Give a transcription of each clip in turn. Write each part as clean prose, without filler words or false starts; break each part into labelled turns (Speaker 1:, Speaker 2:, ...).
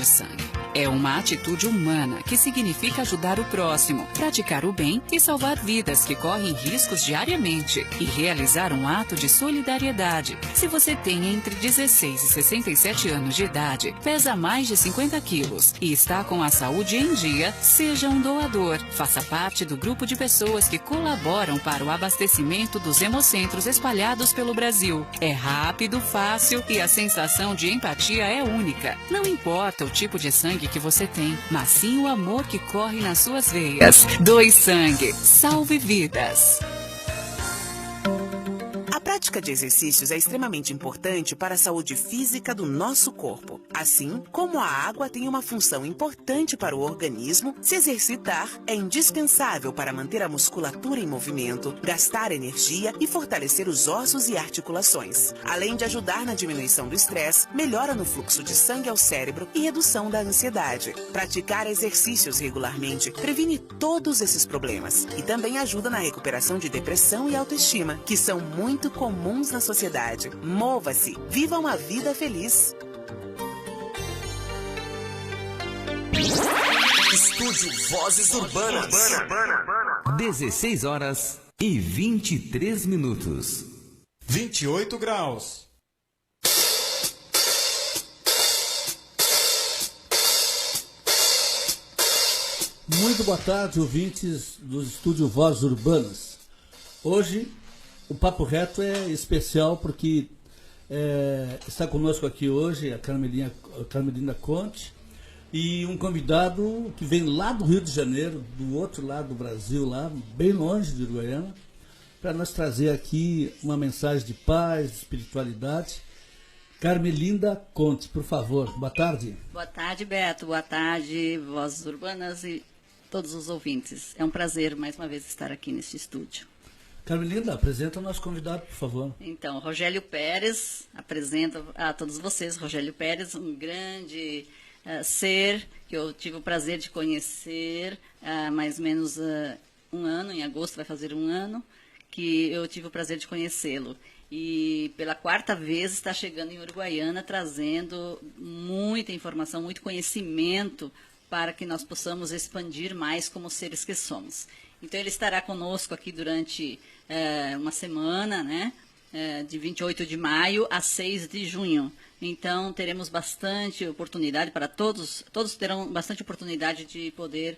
Speaker 1: de sangue. É uma atitude humana que significa ajudar o próximo, praticar o bem e salvar vidas que correm riscos diariamente e realizar um ato de solidariedade. Se você tem entre 16 e 67 anos de idade, pesa mais de 50 quilos e está com a saúde em dia, seja um doador. Faça parte do grupo de pessoas que colaboram para o abastecimento dos hemocentros espalhados pelo Brasil. É rápido, fácil e a sensação de empatia é única. Não importa o tipo de sangue que você tem, mas sim o amor que corre nas suas veias. Doe sangue. Salve vidas.
Speaker 2: A prática de exercícios é extremamente importante para a saúde física do nosso corpo. Assim como a água tem uma função importante para o organismo, se exercitar é indispensável para manter a musculatura em movimento, gastar energia e fortalecer os ossos e articulações. Além de ajudar na diminuição do estresse, melhora no fluxo de sangue ao cérebro e redução da ansiedade. Praticar exercícios regularmente previne todos esses problemas e também ajuda na recuperação de depressão e autoestima, que são muito comuns na sociedade. Mova-se, viva uma vida feliz.
Speaker 3: Estúdio Vozes Urbanas.
Speaker 4: 16 horas e 23 minutos.
Speaker 5: 28 graus.
Speaker 6: Muito boa tarde, ouvintes do Estúdio Vozes Urbanas. Hoje o Papo Reto é especial porque está conosco aqui hoje a Carmelina Conte e um convidado que vem lá do Rio de Janeiro, do outro lado do Brasil, lá bem longe de Uruguaiana, para nos trazer aqui uma mensagem de paz, de espiritualidade. Carmelinda Conte, por favor, boa tarde.
Speaker 7: Boa tarde, Beto, boa tarde, Vozes Urbanas e todos os ouvintes. É um prazer mais uma vez estar aqui neste estúdio.
Speaker 6: Carmelinda, apresenta o nosso convidado, por favor.
Speaker 7: Então, Rogélio Pérez, apresento a todos vocês. Rogélio Pérez, um grande ser que eu tive o prazer de conhecer há mais ou menos um ano, em agosto vai fazer um ano, que eu tive o prazer de conhecê-lo. E pela quarta vez está chegando em Uruguaiana, trazendo muita informação, muito conhecimento para que nós possamos expandir mais como seres que somos. Então, ele estará conosco aqui durante uma semana, né? De 28 de maio a 6 de junho. Então, teremos bastante oportunidade para todos terão bastante oportunidade de poder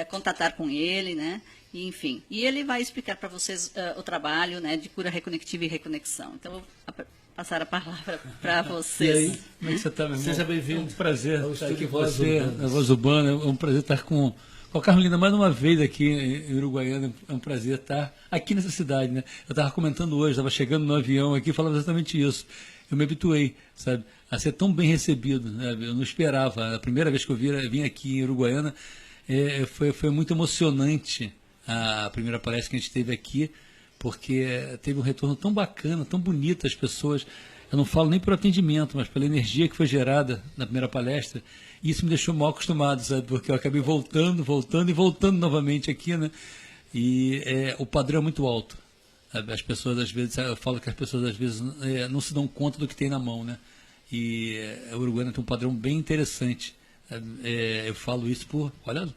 Speaker 7: contatar com ele, né? E, enfim, e ele vai explicar para vocês o trabalho, né, de cura reconectiva e reconexão. Então, eu vou passar a palavra para vocês.
Speaker 8: E aí, como é que você está, meu irmão?
Speaker 6: Seja bem-vindo.
Speaker 8: É um prazer estar aqui com você, a Voz Urbana. É um prazer estar com a Carmelina mais uma vez aqui em Uruguaiana. É um prazer estar aqui nessa cidade, né? Eu estava comentando hoje, estava chegando no avião aqui, falando exatamente isso. Eu me habituei, sabe, a ser tão bem recebido, né? Eu não esperava. A primeira vez que eu vim aqui em Uruguaiana, foi muito emocionante a primeira palestra que a gente teve aqui, porque teve um retorno tão bacana, tão bonito, as pessoas, eu não falo nem por atendimento, mas pela energia que foi gerada na primeira palestra, e isso me deixou mal acostumado, sabe, porque eu acabei voltando e voltando novamente aqui, né, e o padrão é muito alto, sabe? As pessoas às vezes, eu falo que as pessoas às vezes não se dão conta do que tem na mão, né, e a Uruguaiana tem um padrão bem interessante, eu falo isso olha,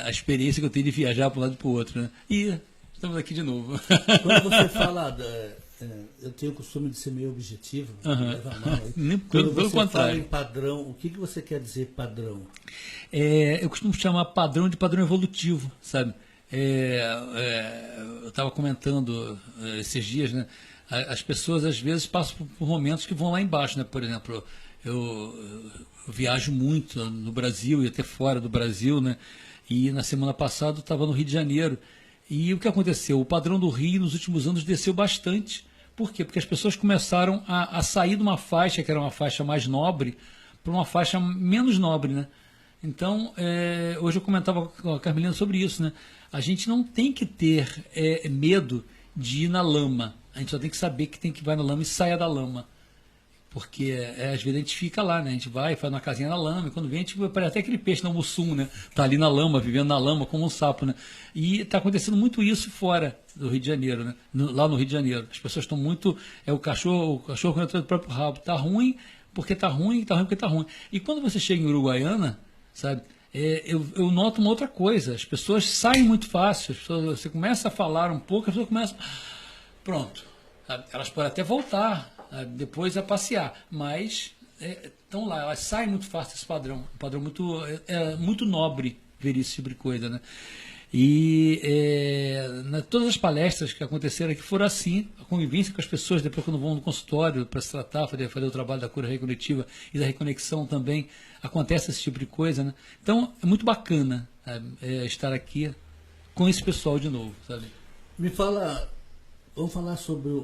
Speaker 8: a experiência que eu tenho de viajar para um lado e para o outro, né? E estamos aqui de novo.
Speaker 6: Quando você fala, eu tenho o costume de ser meio objetivo, leva a mal, quando você fala em padrão, o que você quer dizer padrão?
Speaker 8: Eu costumo chamar padrão de padrão evolutivo, sabe? Eu estava comentando esses dias, né? As pessoas às vezes passam por momentos que vão lá embaixo, né? Por exemplo, eu viajo muito no Brasil e até fora do Brasil, né? E na semana passada eu estava no Rio de Janeiro. E o que aconteceu? O padrão do Rio nos últimos anos desceu bastante. Por quê? Porque as pessoas começaram a sair de uma faixa, que era uma faixa mais nobre, para uma faixa menos nobre, né? Então, hoje eu comentava com a Carmelina sobre isso, né? A gente não tem que ter medo de ir na lama. A gente só tem que saber que tem que ir na lama e saia da lama. Porque às vezes a gente fica lá, né? A gente vai, faz uma casinha na lama, e quando vem a gente parece até aquele peixe na mussum, né? Tá ali na lama, vivendo na lama como um sapo, né? E tá acontecendo muito isso fora do Rio de Janeiro, né? Lá no Rio de Janeiro. As pessoas estão muito... o cachorro quando entra do próprio rabo. Tá ruim, porque está ruim porque está ruim. E quando você chega em Uruguaiana, sabe, eu noto uma outra coisa, as pessoas saem muito fácil, você começa a falar um pouco, as pessoas começam, pronto, sabe, elas podem até voltar, sabe, depois a passear, mas estão lá, elas saem muito fácil desse padrão, um padrão muito nobre ver esse tipo de coisa, né? E todas as palestras que aconteceram aqui foram assim, a convivência com as pessoas, depois quando vão no consultório para se tratar, fazer o trabalho da cura recognitiva e da reconexão também, acontece esse tipo de coisa, né? Então é muito bacana, estar aqui com esse pessoal de novo, sabe?
Speaker 6: Me fala, vamos falar sobre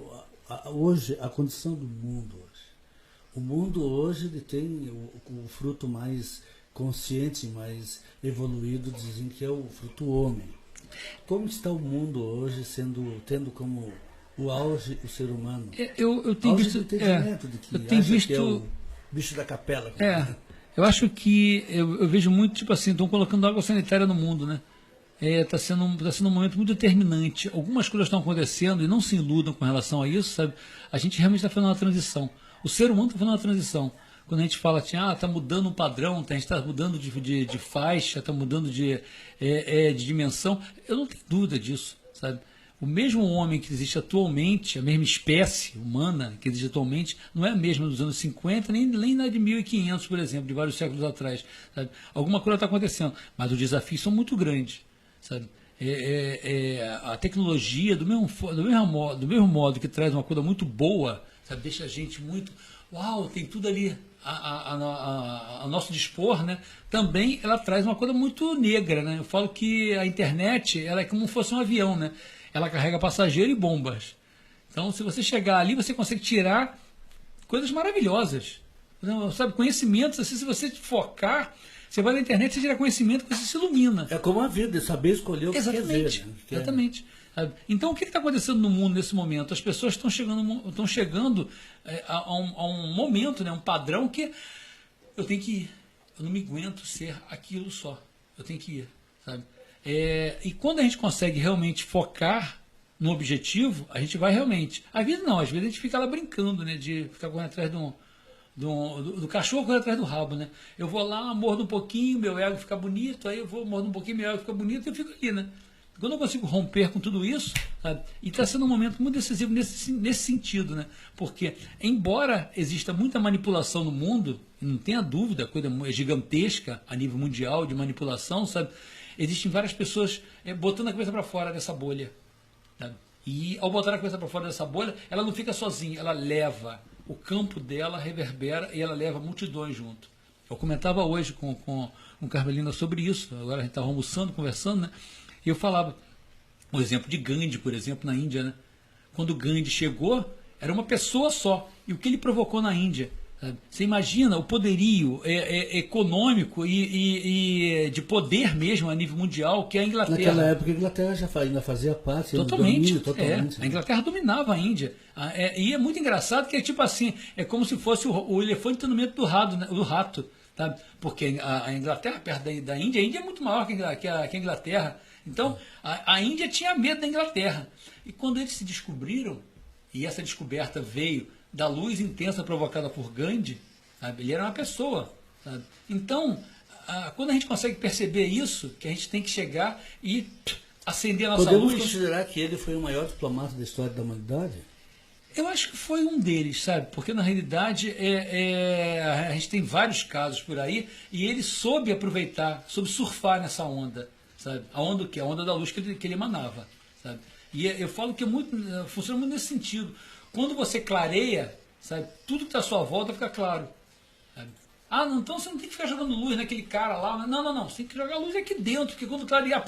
Speaker 6: hoje, a condição do mundo hoje. O mundo hoje ele tem o fruto mais consciente, mais evoluído, dizem que é o fruto homem. Como está o mundo hoje tendo como o auge o ser humano?
Speaker 8: Eu tenho visto,
Speaker 6: de que
Speaker 8: eu tenho visto,
Speaker 6: que é o bicho da capela.
Speaker 8: Eu acho que eu vejo muito, tipo assim, estão colocando água sanitária no mundo, né? Está sendo um momento muito determinante. Algumas coisas estão acontecendo e não se iludam com relação a isso, sabe? A gente realmente está fazendo uma transição. O ser humano está fazendo uma transição. Quando a gente fala assim, está mudando um padrão, a gente está mudando de faixa, está mudando de dimensão, eu não tenho dúvida disso, sabe? O mesmo homem que existe atualmente, a mesma espécie humana que existe atualmente, não é a mesma dos anos 50, nem na de 1500, por exemplo, de vários séculos atrás, sabe? Alguma coisa está acontecendo, mas os desafios são muito grandes, sabe? A tecnologia, do mesmo modo que traz uma coisa muito boa, sabe? Deixa a gente muito... Uau, tem tudo ali a nosso dispor, né? Também ela traz uma coisa muito negra, né? Eu falo que a internet ela é como se fosse um avião, né? Ela carrega passageiro e bombas. Então, se você chegar ali, você consegue tirar coisas maravilhosas, sabe? Conhecimentos, assim, se você focar, você vai na internet, você tira conhecimento, você se ilumina.
Speaker 6: É como a vida, saber escolher o que quer ver. Né?
Speaker 8: Exatamente. Então, o que está acontecendo no mundo nesse momento? As pessoas estão chegando a um momento, né, um padrão que eu tenho que ir. Eu não me aguento ser aquilo só. Eu tenho que ir, sabe? E quando a gente consegue realmente focar no objetivo, a gente vai realmente. Às vezes não, às vezes a gente fica lá brincando, né, de ficar correndo atrás do cachorro correndo atrás do rabo, né? Eu vou lá, mordo um pouquinho, meu ego fica bonito, aí eu vou mordo um pouquinho, meu ego fica bonito e eu fico ali, né? Quando eu consigo romper com tudo isso, sabe? E está sendo um momento muito decisivo nesse sentido, né? Porque, embora exista muita manipulação no mundo, não tenha dúvida, a coisa é gigantesca a nível mundial de manipulação, sabe? Existem várias pessoas botando a cabeça para fora dessa bolha, sabe? E ao botar a cabeça para fora dessa bolha, ela não fica sozinha, ela leva, o campo dela reverbera e ela leva multidões junto. Eu comentava hoje com Carmelina sobre isso, agora a gente estava almoçando, conversando, né? E eu falava, o exemplo de Gandhi, por exemplo, na Índia, né? Quando Gandhi chegou, era uma pessoa só. E o que ele provocou na Índia? Sabe? Você imagina o poderio econômico e de poder mesmo a nível mundial que é a Inglaterra.
Speaker 6: Naquela época a Inglaterra já ainda fazia parte.
Speaker 8: Totalmente.
Speaker 6: Totalmente.
Speaker 8: A Inglaterra dominava a Índia. E é muito engraçado que é tipo assim, é como se fosse o elefante no meio do rato. Sabe? Porque a Inglaterra, perto da Índia, a Índia é muito maior que a Inglaterra. Então, a Índia tinha medo da Inglaterra. E quando eles se descobriram, e essa descoberta veio da luz intensa provocada por Gandhi, sabe? Ele era uma pessoa. Sabe? Então, quando a gente consegue perceber isso, que a gente tem que chegar e acender a nossa luz...
Speaker 6: Podemos considerar que ele foi o maior diplomata da história da humanidade?
Speaker 8: Eu acho que foi um deles, sabe? Porque, na realidade, a gente tem vários casos por aí, e ele soube aproveitar, soube surfar nessa onda. Sabe? A onda da luz que ele emanava, sabe? E eu falo que funciona muito nesse sentido. Quando você clareia, sabe, tudo que está à sua volta fica claro, sabe? Não, então você não tem que ficar jogando luz naquele cara lá. Não, você tem que jogar luz aqui dentro, porque quando clarear,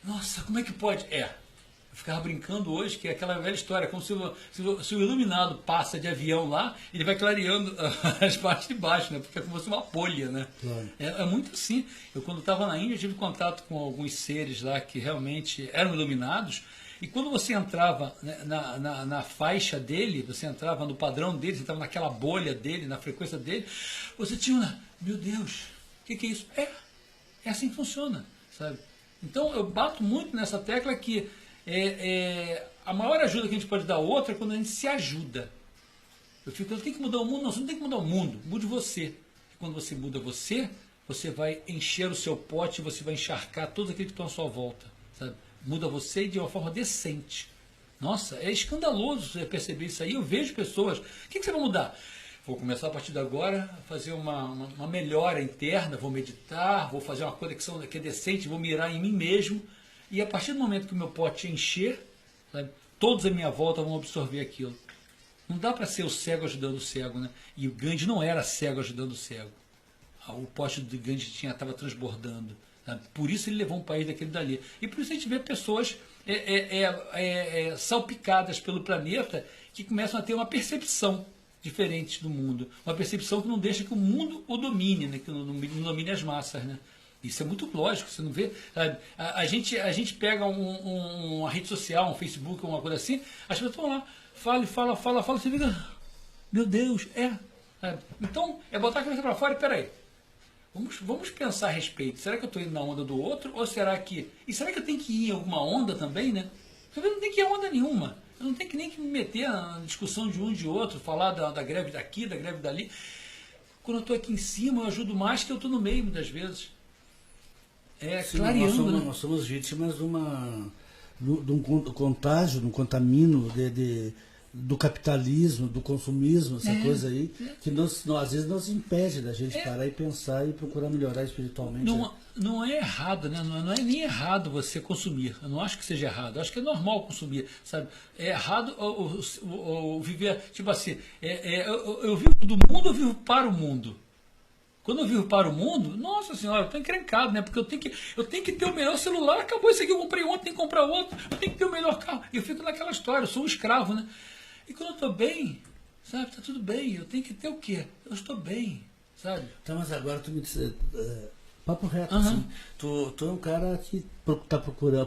Speaker 8: nossa, como é que pode? Eu ficava brincando hoje, que é aquela velha história, como se o iluminado passa de avião lá, ele vai clareando as partes de baixo, né? Porque é como se fosse uma bolha, né? Claro. É muito assim. Eu, quando estava na Índia, tive contato com alguns seres lá que realmente eram iluminados, e quando você entrava, né, na faixa dele, você entrava no padrão dele, você entrava naquela bolha dele, na frequência dele, você tinha meu Deus, o que é isso? É assim que funciona, sabe? Então, eu bato muito nessa tecla que a maior ajuda que a gente pode dar ao outro é quando a gente se ajuda. Eu tenho que mudar o mundo. Não, você não tem que mudar o mundo. Mude você. E quando você muda você, você vai encher o seu pote, você vai encharcar todos aqueles que estão à sua volta. Sabe? Muda você de uma forma decente. Nossa, é escandaloso você perceber isso aí. Eu vejo pessoas. O que você vai mudar? Vou começar a partir de agora a fazer uma melhora interna, vou meditar, vou fazer uma conexão que é decente, vou mirar em mim mesmo. E a partir do momento que o meu pote encher, sabe, todos à minha volta vão absorver aquilo. Não dá para ser o cego ajudando o cego, né? E o Gandhi não era cego ajudando o cego. O pote do Gandhi estava transbordando. Sabe? Por isso ele levou um país daquele dali. E por isso a gente vê pessoas salpicadas pelo planeta que começam a ter uma percepção diferente do mundo. Uma percepção que não deixa que o mundo o domine, né? Que não domine as massas, né? Isso é muito lógico, você não vê. A gente pega uma rede social, um Facebook, uma coisa assim, as pessoas estão lá, fala, você fica, meu Deus, Então, é botar a cabeça para fora e peraí. Vamos pensar a respeito. Será que eu estou indo na onda do outro? Ou será que. E será que eu tenho que ir em alguma onda também, né? Eu não tenho que ir em onda nenhuma. Eu não tenho que nem que me meter na discussão de um de outro, falar da greve daqui, da greve dali. Quando eu estou aqui em cima, eu ajudo mais que eu estou no meio, muitas vezes. Clareando,
Speaker 6: nós somos vítimas de um contágio, de um contamino do capitalismo, do consumismo, essa coisa aí, que às vezes nos impede da gente parar e pensar e procurar melhorar espiritualmente.
Speaker 8: Não é errado, né? Não é nem errado você consumir. Eu não acho que seja errado. Eu acho que é normal consumir, sabe? É errado ou viver, tipo assim, eu vivo do mundo, eu vivo para o mundo. Quando eu vivo para o mundo, nossa senhora, eu estou encrencado, né? Porque eu tenho que ter o melhor celular, acabou esse aqui, eu comprei ontem, tenho que comprar outro, eu tenho que ter o melhor carro. E eu fico naquela história, eu sou um escravo, né? E quando eu estou bem, sabe, tá tudo bem, eu tenho que ter o quê? Eu estou bem, sabe?
Speaker 6: Então, mas agora tu me disse, papo reto, assim, tu é um cara que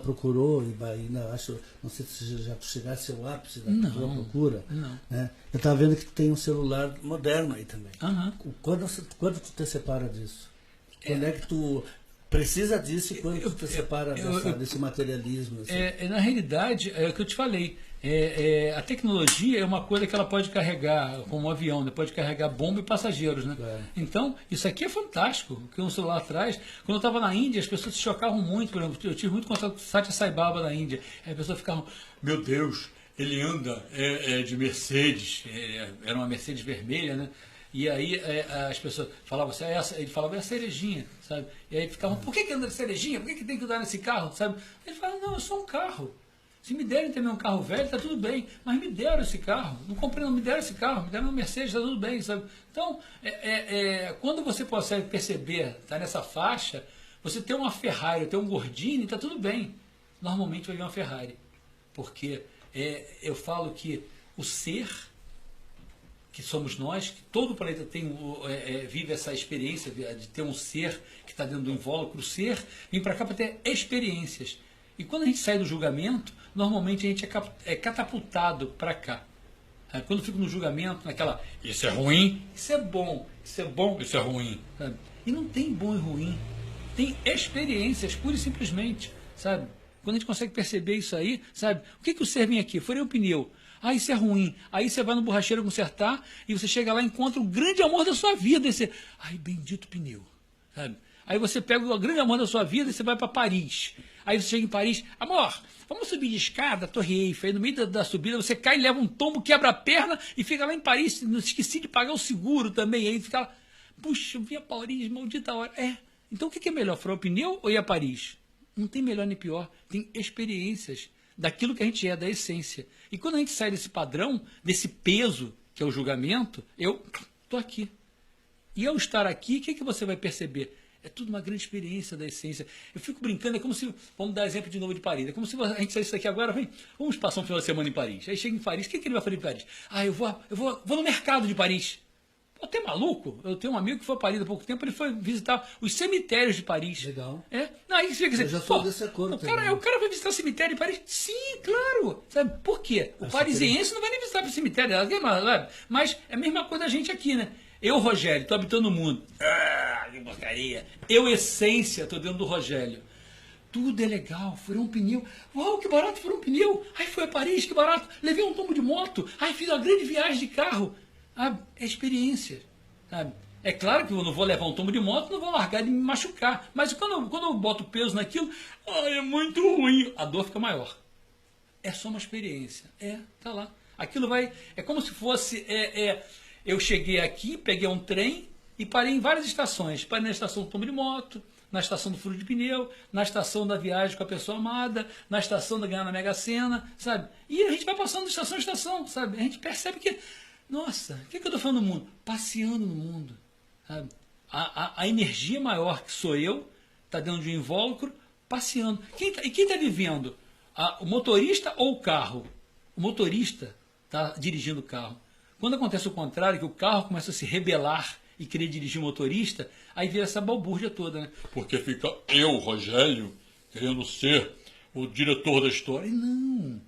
Speaker 6: procurou e ainda acho, não sei se já chegasse ao ápice da tua procura, né? Eu estava vendo que tu tem um celular moderno aí também. Quando tu te separa disso? Quando é que tu precisa disso e quando tu te separa desse materialismo? Assim?
Speaker 8: Na realidade, é o que eu te falei. A tecnologia é uma coisa que ela pode carregar, como um avião, né? Pode carregar bomba e passageiros, né? Então, isso aqui é fantástico, porque um celular atrás, quando eu estava na Índia, as pessoas se chocavam muito, por exemplo, eu tive muito contato com o Satya Sai Baba da Índia, aí as pessoas ficavam, meu Deus, ele anda de Mercedes, era uma Mercedes vermelha, né? E aí as pessoas falavam assim, ele falava, é a cerejinha, sabe? E aí ficavam, por que anda de cerejinha? Por que tem que andar nesse carro, sabe? Ele falava, não, é só um carro. Se me derem também um carro velho, está tudo bem. Mas me deram esse carro. Não comprei, não me deram esse carro. Me deram um Mercedes, está tudo bem, sabe? Então, quando você consegue perceber, está nessa faixa, você tem uma Ferrari, tem um Gordini, está tudo bem. Normalmente vai vir uma Ferrari. Porque eu falo que o ser, que somos nós, que todo o planeta vive essa experiência de ter um ser que está dentro do invólucro. O ser vem para cá para ter experiências. E quando a gente sai do julgamento, normalmente a gente é catapultado para cá. Quando eu fico no julgamento, naquela, isso é ruim, isso é bom, isso é ruim. Sabe? E não tem bom e ruim. Tem experiências, pura e simplesmente. Sabe? Quando a gente consegue perceber isso aí, sabe? O que o ser vem aqui? Furei o pneu. Isso é ruim. Aí você vai no borracheiro consertar e você chega lá e encontra o grande amor da sua vida. E você, bendito pneu. Sabe? Aí você pega o grande amor da sua vida e você vai para Paris. Aí você chega em Paris, amor, vamos subir de escada, Torre Eiffel. Aí no meio da subida você cai, leva um tombo, quebra a perna e fica lá em Paris. Não esqueci de pagar o seguro também. Aí fica lá, puxa, eu vi a Paris, maldita hora. Então o que é melhor, furar o pneu ou ir a Paris? Não tem melhor nem pior. Tem experiências daquilo que a gente da essência. E quando a gente sai desse padrão, desse peso que é o julgamento, eu estou aqui. E ao estar aqui, o que você vai perceber? É tudo uma grande experiência da essência. Eu fico brincando, é como se, vamos dar exemplo de novo de Paris, é como se a gente saísse daqui agora, vamos passar um final de semana em Paris. Aí chega em Paris, o que ele vai fazer em Paris? Eu vou no mercado de Paris. Pô, até maluco? Eu tenho um amigo que foi a Paris há pouco tempo, ele foi visitar os cemitérios de Paris.
Speaker 6: Legal.
Speaker 8: Aí você fica
Speaker 6: eu já sou desse acordo.
Speaker 8: O cara vai visitar o cemitério de Paris? Sim, claro. Sabe por quê? O parisiense não vai nem visitar o cemitério, mas é a mesma coisa da gente aqui, né? Eu, Rogério, estou habitando o mundo. Que porcaria. Eu, essência, estou dentro do Rogério. Tudo é legal. Furou um pneu. Uau, que barato, furou um pneu. Aí foi a Paris, que barato. Levei um tombo de moto. Aí fiz uma grande viagem de carro. É experiência, sabe? É claro que eu não vou levar um tombo de moto, não vou largar de me machucar. Mas quando eu boto peso naquilo, é muito ruim. A dor fica maior. É só uma experiência. Tá lá. Aquilo vai... É como se fosse... eu cheguei aqui, peguei um trem e parei em várias estações. Parei na estação do tombo de moto, na estação do furo de pneu, na estação da viagem com a pessoa amada, na estação da ganhar na Mega Sena, sabe? E a gente vai passando de estação em estação, sabe? A gente percebe que... Nossa, o que eu estou falando no mundo? Passeando no mundo. Sabe? A energia maior que sou eu está dentro de um invólucro passeando. E quem está vivendo? O motorista ou o carro? O motorista está dirigindo o carro. Quando acontece o contrário, que o carro começa a se rebelar e querer dirigir o motorista, aí vira essa balbúrdia toda, né? Porque fica eu, Rogério, querendo ser o diretor da história. E não.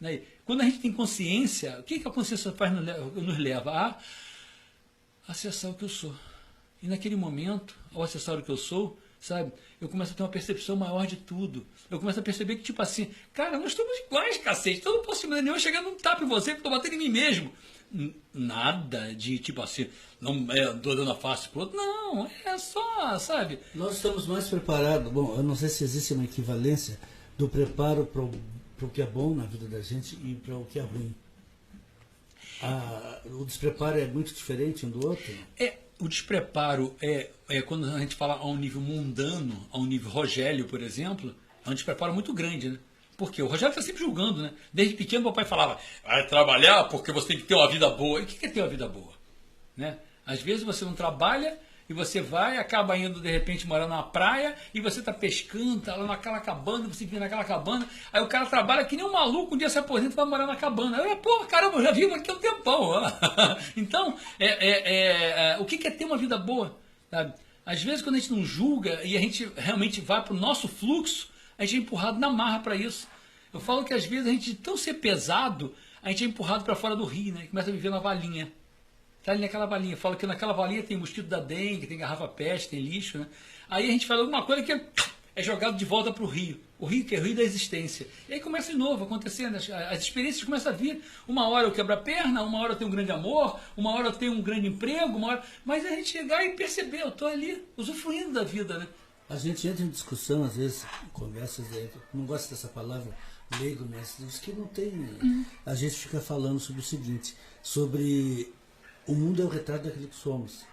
Speaker 8: Né? Quando a gente tem consciência, o que a consciência faz nos leva a acessar o que eu sou. E naquele momento, ao acessar o que eu sou, sabe, eu começo a ter uma percepção maior de tudo. Eu começo a perceber que, tipo assim, cara, nós estamos iguais, cacete. Então eu não posso nenhum chegar num tapa em você, porque eu tô batendo em mim mesmo. Nada de, tipo assim, não tô dando a face pro outro. Não, é só, sabe?
Speaker 6: Nós estamos mais preparados. Bom, eu não sei se existe uma equivalência do preparo para o que é bom na vida da gente e para o que é ruim. O despreparo é muito diferente um do outro?
Speaker 8: O despreparo é quando a gente fala a um nível mundano, a um nível Rogério, por exemplo, é um despreparo muito grande, né? Porque o Rogério está sempre julgando, né? Desde pequeno o papai falava, vai trabalhar porque você tem que ter uma vida boa. E o que é ter uma vida boa? Né? Às vezes você não trabalha e você vai, acaba indo de repente morar numa praia e você está pescando, está lá naquela cabana, você vive naquela cabana, aí o cara trabalha que nem um maluco, um dia se aposenta e vai morar na cabana. Pô, caramba, eu já vivo aqui há um tempão. Então, o que é ter uma vida boa? Sabe? Às vezes quando a gente não julga e a gente realmente vai para o nosso fluxo, a gente é empurrado na marra para isso. Eu falo que às vezes a gente, de tão ser pesado, a gente é empurrado para fora do rio, né? E começa a viver na valinha. Tá ali naquela valinha. Eu falo que naquela valinha tem mosquito da dengue, tem garrafa peste, tem lixo, né? Aí a gente fala alguma coisa que é jogado de volta para o rio. O rio que é o rio da existência. E aí começa de novo acontecendo. As experiências começam a vir. Uma hora eu quebro a perna, uma hora eu tenho um grande amor, uma hora eu tenho um grande emprego, uma hora... Mas a gente chegar e perceber, eu estou ali usufruindo da vida, né?
Speaker 6: A gente entra em discussão, às vezes, conversas, não gosto dessa palavra, leigo, mas diz que não tem... A gente fica falando sobre o seguinte, sobre o mundo é o retrato daquilo que somos.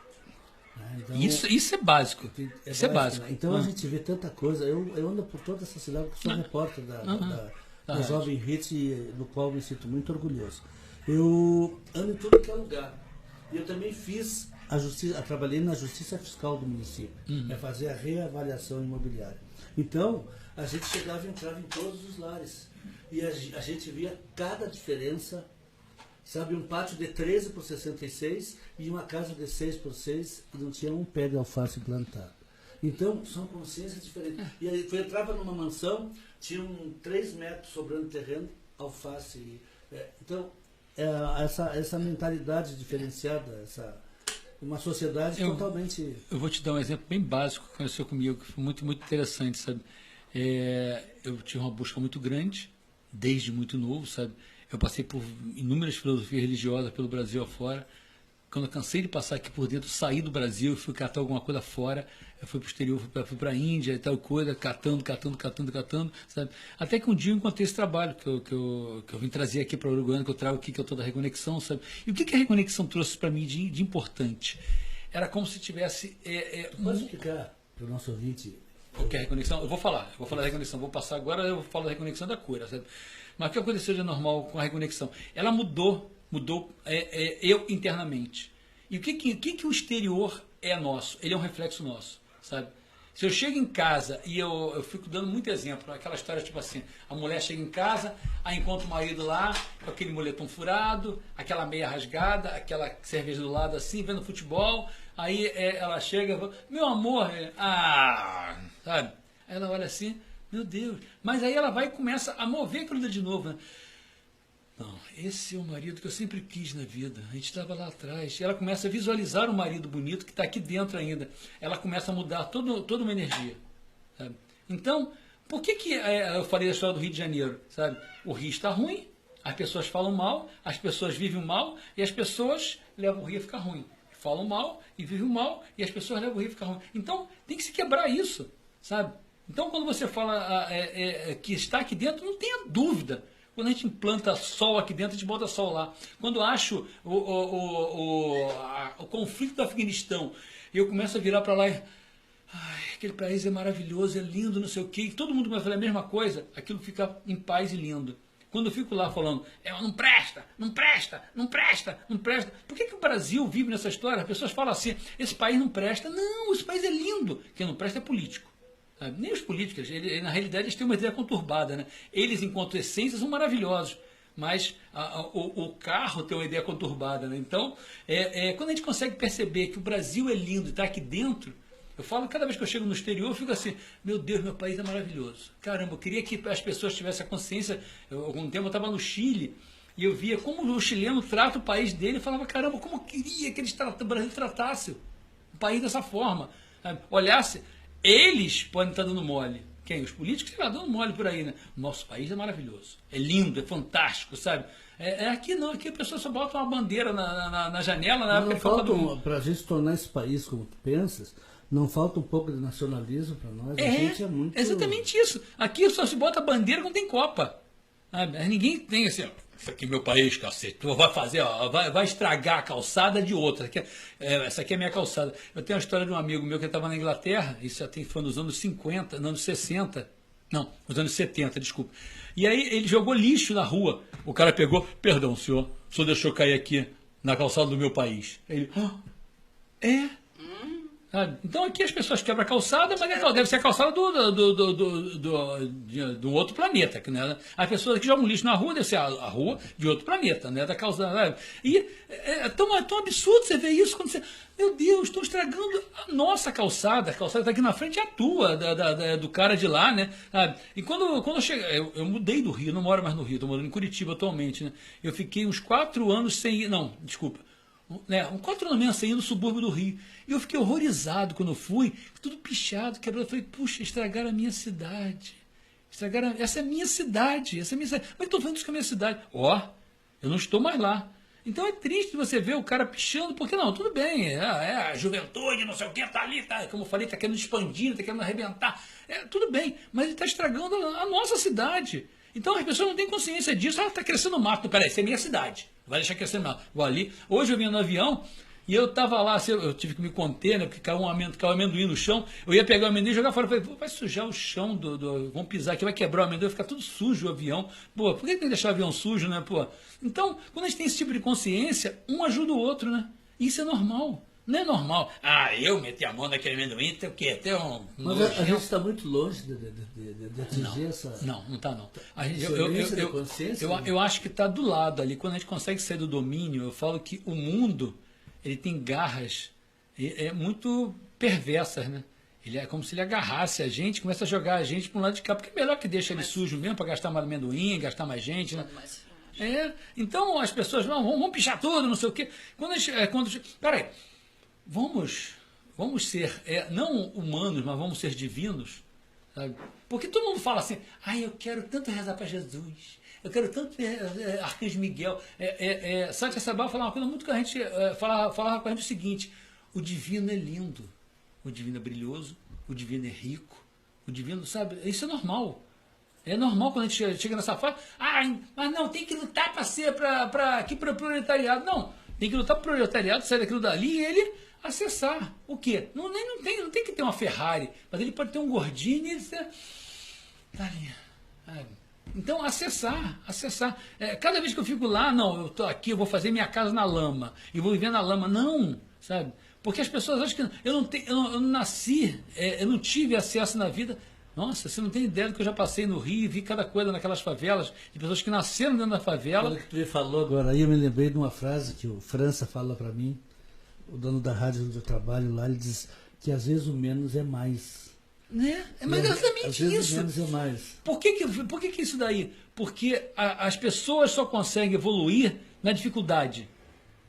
Speaker 6: Né? Então,
Speaker 8: isso é básico. Isso é básico.
Speaker 6: Né? Então a gente vê tanta coisa. Eu ando por toda essa cidade, porque sou repórter da Jovem Hits, do qual me sinto muito orgulhoso. Eu ando em tudo que é lugar. E eu também fiz... trabalhei na Justiça Fiscal do município, fazer a reavaliação imobiliária. Então, a gente chegava e entrava em todos os lares. E a gente via cada diferença, sabe, um pátio de 13 por 66 e uma casa de 6 por 6 e não tinha um pé de alface plantado. Então, são consciências diferentes. E aí, tu entrava numa mansão, tinha 3 metros sobrando terreno, alface. Então, essa mentalidade diferenciada, uma sociedade totalmente...
Speaker 8: Eu vou te dar um exemplo bem básico que aconteceu comigo, que foi muito, muito interessante, sabe? Eu tive uma busca muito grande, desde muito novo, sabe? Eu passei por inúmeras filosofias religiosas pelo Brasil afora. Quando eu cansei de passar aqui por dentro, saí do Brasil, fui catar alguma coisa fora, eu fui para o exterior, fui para a Índia e tal coisa, catando, sabe? Até que um dia eu encontrei esse trabalho que eu vim trazer aqui para o Uruguaiana, que eu trago aqui, que é toda a reconexão, sabe? E o que a reconexão trouxe para mim de importante? Era como se tivesse...
Speaker 6: Pode explicar para o nosso ouvinte?
Speaker 8: O que é reconexão? Eu vou falar da reconexão, vou passar agora, eu vou falar da reconexão da cura, sabe? Mas o que aconteceu de normal com a reconexão? Ela mudou eu internamente. E o que o exterior é nosso? Ele é um reflexo nosso, sabe? Se eu chego em casa e eu fico dando muito exemplo, aquela história tipo assim, a mulher chega em casa, aí encontra o marido lá, com aquele moletom furado, aquela meia rasgada, aquela cerveja do lado assim, vendo futebol, aí ela chega e fala, meu amor, sabe? Aí ela olha assim, meu Deus, mas aí ela vai e começa a mover aquilo de novo, né? Não, esse é o marido que eu sempre quis na vida. A gente estava lá atrás. E ela começa a visualizar o marido bonito que está aqui dentro ainda. Ela começa a mudar toda uma energia. Sabe? Então, por que eu falei da história do Rio de Janeiro? Sabe? O Rio está ruim, As pessoas falam mal, as pessoas vivem mal e as pessoas levam o Rio a ficar ruim. Falam mal e vivem mal e as pessoas levam o Rio a ficar ruim. Então, tem que se quebrar isso, sabe? Então, quando você fala que está aqui dentro, não tenha dúvida. Quando a gente implanta sol aqui dentro, a gente bota sol lá. Quando eu acho o conflito do Afeganistão, eu começo a virar para lá e... Ai, aquele país é maravilhoso, é lindo, não sei o quê. E todo mundo começa a falar a mesma coisa, aquilo fica em paz e lindo. Quando eu fico lá falando, não presta, não presta, não presta, não presta. Por que o Brasil vive nessa história? As pessoas falam assim, esse país não presta. Não, esse país é lindo. Quem não presta é político. Sabe? Nem os políticos, na realidade eles têm uma ideia conturbada, né? Eles, enquanto essência, são maravilhosos. Mas o carro tem uma ideia conturbada, né? Então, quando a gente consegue perceber que o Brasil é lindo e está aqui dentro, eu falo, cada vez que eu chego no exterior, eu fico assim, meu Deus, meu país é maravilhoso. Caramba, eu queria que as pessoas tivessem a consciência. Algum tempo eu estava no Chile e eu via como o chileno trata o país dele. Eu falava, caramba, como eu queria que o Brasil tratasse o país dessa forma. Sabe? Olhasse, eles podem estar dando mole. Quem? Os políticos estão dando mole por aí, né? Nosso país é maravilhoso, é lindo, é fantástico, sabe? Aqui não, aqui a pessoa só bota uma bandeira na janela, na época de Copa do Mundo.
Speaker 6: Para a gente tornar esse país como tu pensas, não falta um pouco de nacionalismo para nós. A gente é muito...
Speaker 8: exatamente isso. Aqui só se bota bandeira quando tem Copa. Sabe? Ninguém tem assim, ó, isso aqui é meu país, cacete. Tu vai fazer, ó, vai estragar a calçada de outra. Essa aqui é a minha calçada. Eu tenho uma história de um amigo meu que estava na Inglaterra, isso já foi nos anos 50, nos anos 60, não, nos anos 70, desculpa. E aí ele jogou lixo na rua. O cara pegou, perdão, o senhor deixou cair aqui na calçada do meu país. Ele, sabe? Então aqui as pessoas quebram a calçada, mas deve ser a calçada do outro planeta. Né? As pessoas que jogam lixo na rua deve ser a rua de outro planeta, né? Da calçada. E é tão absurdo você ver isso quando você. Meu Deus, estão estragando a nossa calçada. A calçada está aqui na frente, é a tua, do cara de lá, né? Sabe? E quando eu cheguei. Eu mudei do Rio, não moro mais no Rio, estou morando em Curitiba atualmente, né? Eu fiquei uns 4 anos sem ir. Não, desculpa. 4 anos mesmo sem ir no subúrbio do Rio. E eu fiquei horrorizado quando eu fui, tudo pichado, quebrado. Eu falei, puxa, estragaram a minha cidade. Essa é a minha cidade. Essa é a minha cidade. Mas estou falando isso com a minha cidade. Eu não estou mais lá. Então é triste você ver o cara pichando, porque não, tudo bem, a juventude, não sei o que, tá ali, tá, como eu falei, tá querendo expandir, tá querendo arrebentar. Tudo bem, mas ele está estragando a nossa cidade. Então as pessoas não têm consciência disso. Está crescendo mato. Peraí, essa é minha cidade. Vai deixar crescer mato. Vou ali. Hoje eu vinha no avião e eu estava lá, assim, eu tive que me conter, né? Porque caiu amendoim no chão. Eu ia pegar o amendoim e jogar fora. Eu falei, vai sujar o chão vamos pisar aqui, vai quebrar o amendoim, vai ficar tudo sujo o avião. Pô, por que tem que deixar o avião sujo, né? Pô? Então, quando a gente tem esse tipo de consciência, um ajuda o outro, né? Isso é normal. Não é normal. Eu meti a mão naquele amendoim, tem o quê? Tem um...
Speaker 6: Mas a gente está muito longe de atingir essa...
Speaker 8: Não está não.
Speaker 6: Eu
Speaker 8: acho que está do lado ali. Quando a gente consegue sair do domínio, eu falo que o mundo, ele tem garras muito perversas, né? Ele é como se ele agarrasse a gente, começa a jogar a gente para um lado de cá, porque é melhor que deixa ele sujo mesmo, para gastar mais amendoim, gastar mais gente, né? Então as pessoas vão pichar tudo, não sei o quê. Peraí. Vamos ser, não humanos, mas vamos ser divinos, sabe? Porque todo mundo fala assim, eu quero tanto rezar para Jesus, eu quero tanto Arcanjo Miguel. Santo Sabá falava uma coisa muito que a gente falava com a gente o seguinte, o divino é lindo, o divino é brilhoso, o divino é rico, o divino, sabe, isso é normal. É normal quando a gente chega nessa fase, mas não, tem que lutar para ser, para o proletariado. Não, tem que lutar para o proletariado, sair daquilo dali e ele acessar. O quê? Não tem que ter uma Ferrari, mas ele pode ter um gordinho e ele tá ali. Então, acessar. Cada vez que eu fico lá, eu estou aqui, eu vou fazer minha casa na lama, e vou viver na lama. Não, sabe? Porque as pessoas acham que eu não nasci, eu não tive acesso na vida. Nossa, você não tem ideia do que eu já passei no Rio e vi cada coisa naquelas favelas, de pessoas que nasceram dentro da favela.
Speaker 6: Quando tu me falou agora aí, eu me lembrei de uma frase que o França fala para mim, o dono da rádio onde eu trabalho lá, ele diz que às vezes o menos é mais.
Speaker 8: Mas exatamente
Speaker 6: às vezes
Speaker 8: isso.
Speaker 6: O menos é mais.
Speaker 8: Por que isso daí? Porque as pessoas só conseguem evoluir na dificuldade,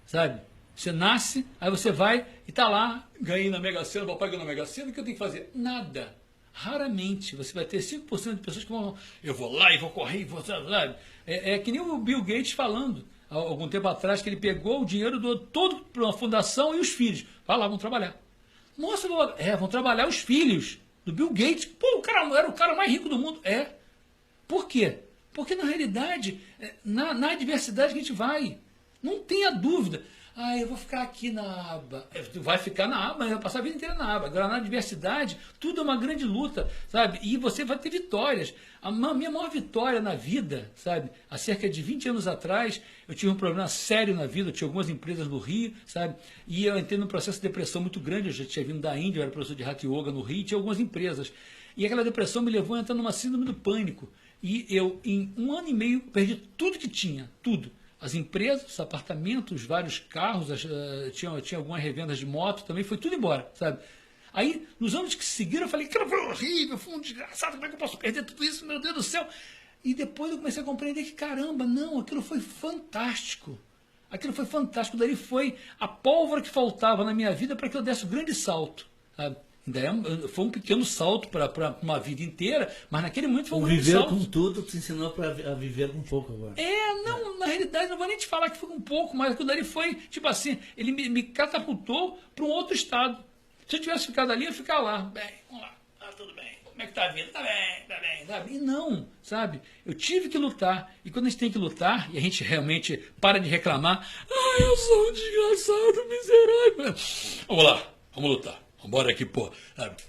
Speaker 8: sabe? Você nasce, aí você vai e está lá, ganhei na Mega Sena, papai ganhou na Mega Sena, o que eu tenho que fazer? Nada. Raramente você vai ter 5% de pessoas que vão, eu vou lá e vou correr, e vou, sabe? É que nem o Bill Gates falando, há algum tempo atrás, que ele pegou o dinheiro do todo para uma fundação e os filhos. Vai lá, vão trabalhar. Nossa, vão trabalhar os filhos do Bill Gates. Pô, o cara era o cara mais rico do mundo. Por quê? Porque, na realidade, na adversidade que a gente vai. Não tenha dúvida. Eu vou ficar aqui na aba. Vai ficar na aba, vai passar a vida inteira na aba. Agora, na adversidade, tudo é uma grande luta, sabe? E você vai ter vitórias. A minha maior vitória na vida, sabe? Há cerca de 20 anos atrás, eu tive um problema sério na vida. Eu tinha algumas empresas no Rio, sabe? E eu entrei num processo de depressão muito grande. Eu já tinha vindo da Índia, eu era professor de Hatha Yoga no Rio, tinha algumas empresas. E aquela depressão me levou a entrar numa síndrome do pânico. E eu, em 1 ano e meio, perdi tudo que tinha, tudo. As empresas, os apartamentos, vários carros, tinha algumas revendas de moto também, foi tudo embora, sabe? Aí, nos anos que seguiram, eu falei, aquilo foi horrível, foi um desgraçado, como é que eu posso perder tudo isso, meu Deus do céu? E depois eu comecei a compreender que, caramba, não, aquilo foi fantástico. Aquilo foi fantástico, daí foi a pólvora que faltava na minha vida para que eu desse um grande salto, sabe? Foi um pequeno salto para uma vida inteira, mas naquele momento foi um grande salto.
Speaker 6: Viver com tudo te ensinou a viver com pouco agora.
Speaker 8: Não, na realidade, não vou nem te falar que foi um pouco, mas aquilo dali foi, tipo assim, ele me catapultou para um outro estado. Se eu tivesse ficado ali, eu ia ficar lá. Bem, vamos lá, tudo bem. Como é que tá a vida? Tá bem, sabe? E não, sabe? Eu tive que lutar. E quando a gente tem que lutar, e a gente realmente para de reclamar, eu sou um desgraçado, miserável. Vamos lá, vamos lutar. Bora aqui, pô.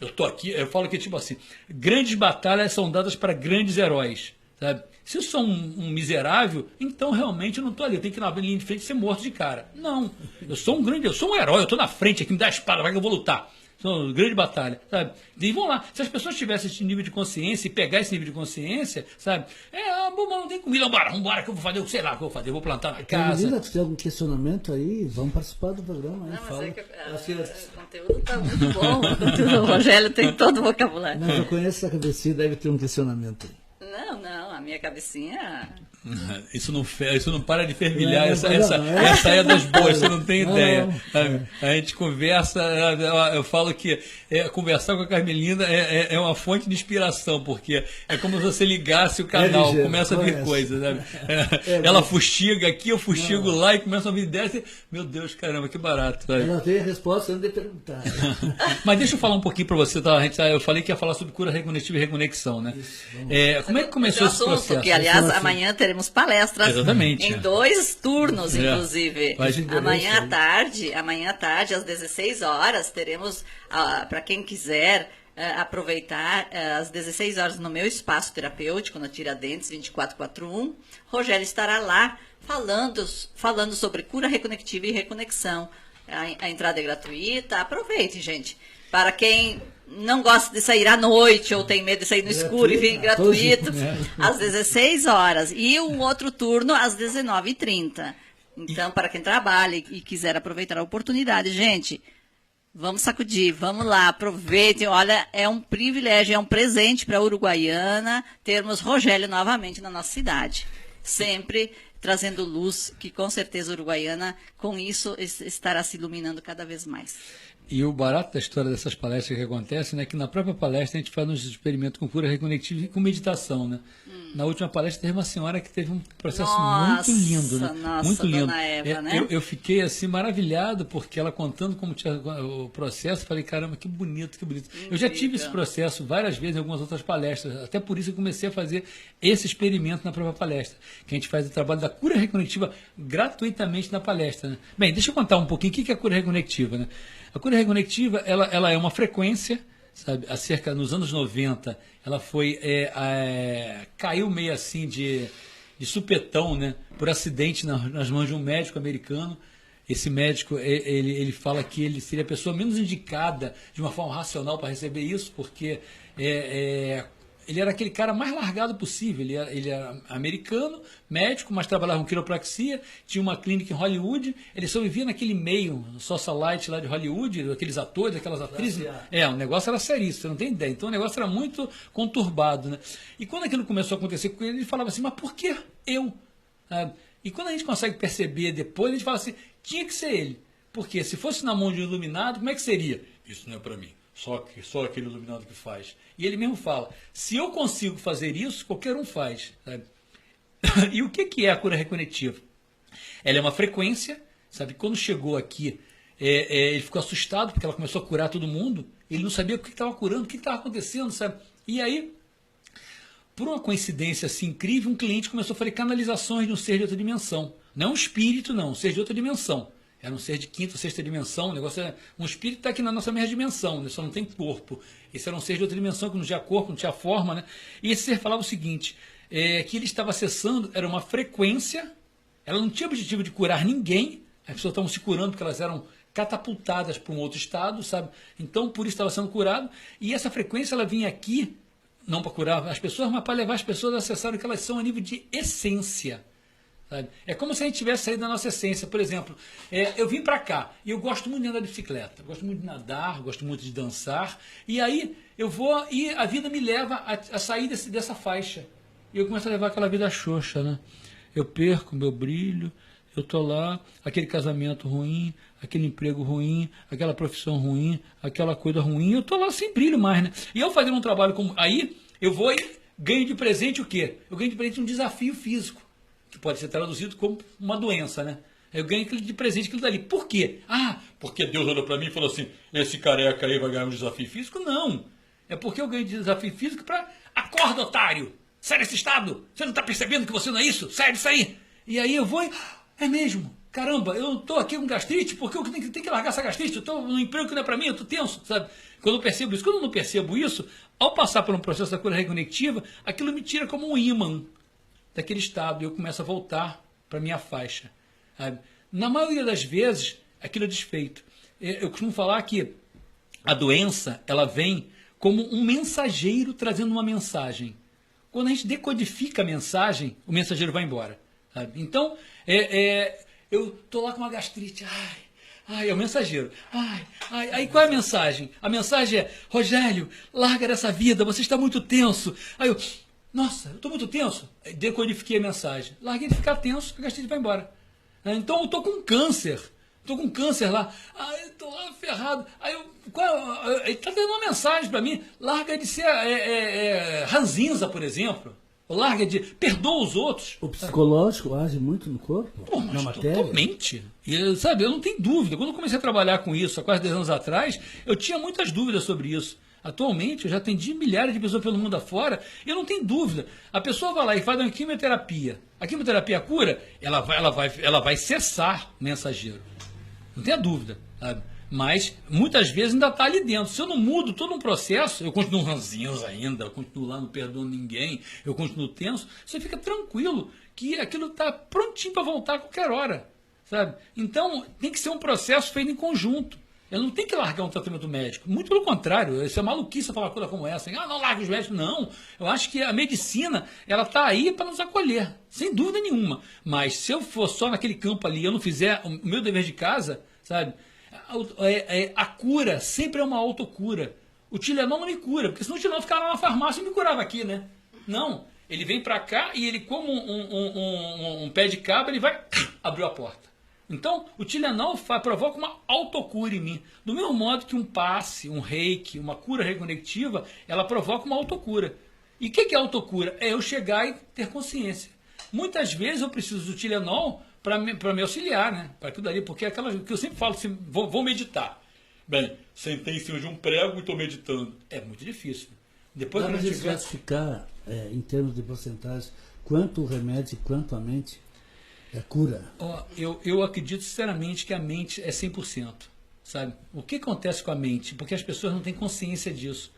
Speaker 8: Eu tô aqui, eu falo que, tipo assim, grandes batalhas são dadas para grandes heróis, sabe? Se eu sou um miserável, então realmente eu não tô ali. Eu tenho que ir na linha de frente e ser morto de cara. Não. Eu sou um herói, eu tô na frente aqui, me dá a espada, vai que eu vou lutar. São uma grande batalha, sabe? E vamos lá. Se as pessoas tivessem esse nível de consciência e pegar esse nível de consciência, sabe? Bom, não tem comida, vambora, que eu vou fazer, eu sei lá o que eu vou fazer, eu vou plantar na casa.
Speaker 6: Carolina, tu tem algum questionamento aí? Vamos participar do programa. Não,
Speaker 7: mas
Speaker 6: fala.
Speaker 7: o conteúdo tá muito bom, o Rogério tem todo o vocabulário.
Speaker 6: Mas eu conheço essa cabecinha, deve ter um questionamento aí.
Speaker 7: Não, a minha cabecinha...
Speaker 8: Isso não para de fervilhar, essa é das boas, você não tem ideia. A gente conversa, eu falo que conversar com a Carmelina é uma fonte de inspiração, porque é como se você ligasse o canal, começa a vir coisas, sabe? Ela fustiga aqui, eu fustigo lá e começa a vir dessa. Meu Deus, caramba, que barato. Sabe?
Speaker 6: Ela tem a resposta antes de perguntar.
Speaker 8: Mas deixa eu falar um pouquinho para você, tá? Eu falei que ia falar sobre cura recognitiva e reconexão, né? Como é que começou esse processo?
Speaker 7: Que, aliás, amanhã teremos palestras.
Speaker 8: Exatamente.
Speaker 7: Em 2 turnos, inclusive. Amanhã à tarde, às 16 horas, teremos, para quem quiser aproveitar, às 16 horas no meu espaço terapêutico, na Tiradentes 2441, Rogério estará lá falando sobre cura reconectiva e reconexão. A entrada é gratuita, aproveitem, gente. Para quem não gosta de sair à noite ou tem medo de sair no escuro e vir gratuito, às 16 horas. E um outro turno às 19h30. Então, para quem trabalha e quiser aproveitar a oportunidade, gente, vamos sacudir, vamos lá, aproveitem. Olha, é um privilégio, é um presente para a Uruguaiana termos Rogério novamente na nossa cidade. Sempre trazendo luz, que com certeza a Uruguaiana, com isso, estará se iluminando cada vez mais.
Speaker 8: E o barato da história dessas palestras que acontecem, né, é que na própria palestra a gente faz uns experimentos com cura reconectiva e com meditação, né? Na última palestra teve uma senhora que teve um processo muito lindo, né? Muito lindo.
Speaker 7: Dona Eva, né?
Speaker 8: Eu fiquei assim maravilhado porque ela contando como tinha o processo, falei, caramba, que bonito, que bonito. Incrível. Eu já tive esse processo várias vezes em algumas outras palestras, até por isso eu comecei a fazer esse experimento na própria palestra, que a gente faz o trabalho da cura reconectiva gratuitamente na palestra, né? Bem, deixa eu contar um pouquinho o que é a cura reconectiva, né? A cura reconectiva, ela é uma frequência, sabe, nos anos 90, ela foi, caiu meio assim de supetão, né, por acidente nas mãos de um médico americano. Esse médico, ele fala que ele seria a pessoa menos indicada de uma forma racional para receber isso, porque ele era aquele cara mais largado possível. Ele era americano, médico, mas trabalhava com quiropraxia, tinha uma clínica em Hollywood, ele só vivia naquele meio socialite lá de Hollywood, aqueles atores, aquelas atrizes. O negócio era seríssimo, você não tem ideia. Então o negócio era muito conturbado, né? E quando aquilo começou a acontecer com ele falava assim, mas por que eu? E quando a gente consegue perceber depois, a gente fala assim, tinha que ser ele. Porque se fosse na mão de um iluminado, como é que seria? Isso não é para mim. só aquele iluminado que faz. E ele mesmo fala, se eu consigo fazer isso, qualquer um faz. Sabe? E o que é a cura recognitiva? Ela é uma frequência, sabe? Quando chegou aqui, ele ficou assustado porque ela começou a curar todo mundo. Ele não sabia o que estava curando, o que estava acontecendo, sabe? E aí, por uma coincidência assim incrível, um cliente começou a fazer canalizações de um ser de outra dimensão. Não é um espírito, não, um ser de outra dimensão. Era um ser de quinta ou sexta dimensão, o negócio é um espírito está aqui na nossa mesma dimensão, né? Só não tem corpo. Esse era um ser de outra dimensão que não tinha corpo, não tinha forma, né? E esse ser falava o seguinte, que ele estava acessando era uma frequência, ela não tinha objetivo de curar ninguém, as pessoas estavam se curando porque elas eram catapultadas para um outro estado, sabe? Então, por isso estava sendo curado, e essa frequência ela vinha aqui, não para curar as pessoas, mas para levar as pessoas a acessarem o que elas são a nível de essência. Sabe? É como se a gente tivesse saído da nossa essência. Por exemplo, eu vim para cá e eu gosto muito de andar de bicicleta, gosto muito de nadar, gosto muito de dançar, e aí eu vou e a vida me leva a sair dessa faixa. E eu começo a levar aquela vida xoxa, né? Eu perco meu brilho, eu tô lá, aquele casamento ruim, aquele emprego ruim, aquela profissão ruim, aquela coisa ruim, eu tô lá sem brilho mais, né? E eu fazendo um trabalho como... Aí eu vou e ganho de presente o quê? Eu ganho de presente um desafio físico, que pode ser traduzido como uma doença, né? Eu ganho de presente aquilo dali. Por quê? Ah, porque Deus olhou para mim e falou assim, esse careca aí vai ganhar um desafio físico? Não. É porque eu ganho de desafio físico para... Acorda, otário! Sai desse estado! Você não está percebendo que você não é isso? Sai disso aí! E aí eu vou e... É mesmo? Caramba, eu estou aqui com gastrite, porque eu tenho que largar essa gastrite, eu estou num emprego que não é para mim, eu estou tenso, sabe? Quando eu percebo isso, quando eu não percebo isso, ao passar por um processo da cura recognitiva, aquilo me tira como um ímã daquele estado, e eu começo a voltar para a minha faixa. Sabe? Na maioria das vezes, aquilo é desfeito. Eu costumo falar que a doença, ela vem como um mensageiro trazendo uma mensagem. Quando a gente decodifica a mensagem, o mensageiro vai embora. Sabe? Então, eu estou lá com uma gastrite, é o mensageiro. Aí qual é a mensagem? A mensagem é, Rogério, larga dessa vida, você está muito tenso. Aí eu, nossa, eu estou muito tenso. Decodifiquei a mensagem. Larguei de ficar tenso, a gastrite vai embora. Então eu estou com câncer. Estou com câncer lá. Eu estou lá ferrado. Ele está dando uma mensagem para mim. Larga de ser ranzinza, por exemplo. Larga de... Perdoa os outros.
Speaker 6: O psicológico age muito no corpo?
Speaker 8: Pô, mas na matéria? Totalmente. E, sabe, eu não tenho dúvida. Quando eu comecei a trabalhar com isso, há quase 10 anos atrás, eu tinha muitas dúvidas sobre isso. Atualmente, eu já atendi milhares de pessoas pelo mundo afora, e eu não tenho dúvida. A pessoa vai lá e faz uma quimioterapia. A quimioterapia cura, ela vai cessar o mensageiro. Não tenha dúvida, sabe? Mas, muitas vezes, ainda está ali dentro. Se eu não mudo todo um processo, eu continuo ranzinhos ainda, eu continuo lá, não perdoo ninguém, eu continuo tenso, você fica tranquilo que aquilo está prontinho para voltar a qualquer hora, sabe? Então, tem que ser um processo feito em conjunto. Eu não tenho que largar um tratamento médico. Muito pelo contrário, isso é maluquice falar uma coisa como essa. Não larga os médicos. Não. Eu acho que a medicina, ela está aí para nos acolher, sem dúvida nenhuma. Mas se eu for só naquele campo ali, eu não fizer o meu dever de casa, sabe? A cura sempre é uma autocura. O Tilenol não me cura, porque senão o Tilenol ficava lá na farmácia e me curava aqui, né? Não. Ele vem para cá e ele, como um pé de cabra, ele vai abrir a porta. Então, o Tilenol provoca uma autocura em mim. Do mesmo modo que um passe, um reiki, uma cura reconectiva, ela provoca uma autocura. E o que é autocura? É eu chegar e ter consciência. Muitas vezes eu preciso do Tilenol para me auxiliar, né? Para aquilo dali, porque é aquela que eu sempre falo assim, vou meditar. Bem, sentei em cima de um prego e estou meditando. É muito difícil. Depois
Speaker 6: mas eles classificar, em termos de porcentagem, quanto o remédio e quanto a mente é cura?
Speaker 8: Eu acredito sinceramente que a mente é 100%. Sabe? O que acontece com a mente? Porque as pessoas não têm consciência disso.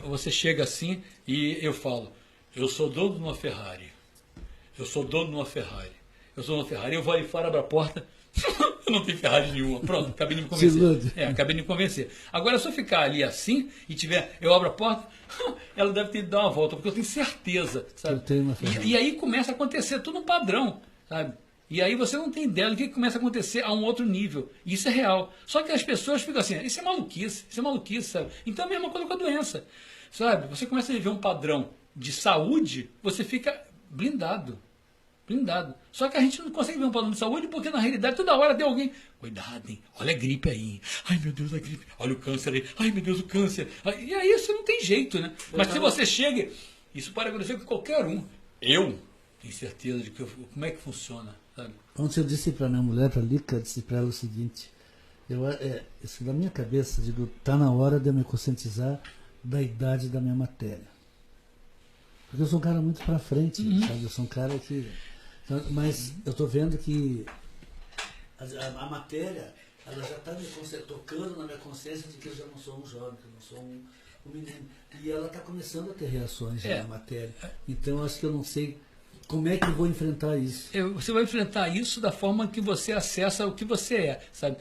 Speaker 8: Você chega assim e eu falo, eu sou dono de uma Ferrari. Eu sou dono de uma Ferrari. Eu sou dono de uma Ferrari. Eu vou ali fora, abro a porta, eu não tenho Ferrari nenhuma. Pronto, acabei de me convencer. Acabei de me convencer. Agora, se eu ficar ali assim e eu abro a porta, ela deve ter que dar uma volta, porque eu tenho certeza. Sabe?
Speaker 6: Eu tenho uma Ferrari.
Speaker 8: E aí começa a acontecer tudo um padrão, sabe? E aí você não tem ideia do que começa a acontecer a um outro nível. E isso é real. Só que as pessoas ficam assim, isso é maluquice, sabe? Então é a mesma coisa com a doença, sabe? Você começa a viver um padrão de saúde, você fica blindado. blindado. Só que a gente não consegue ver um plano de saúde porque, na realidade, toda hora tem alguém. Cuidado, hein? Olha a gripe aí. Ai, meu Deus, a gripe. Olha o câncer aí. Ai, meu Deus, o câncer. E aí isso não tem jeito, né? Mas se você chega, isso pode acontecer com qualquer um. Eu tenho certeza de como é que funciona, sabe?
Speaker 6: Ontem eu disse para minha mulher, para a Lica, eu disse para ela o seguinte, isso na minha cabeça, digo, está na hora de eu me conscientizar da idade da minha matéria. Porque eu sou um cara muito para frente, sabe? Eu sou um cara que... Mas eu estou vendo que a matéria, ela já está tocando na minha consciência de que eu já não sou um jovem, que eu não sou um menino. E ela está começando a ter reações já na matéria. Então, acho que eu não sei como é que eu vou enfrentar isso.
Speaker 8: Você vai enfrentar isso da forma que você acessa o que você é, sabe?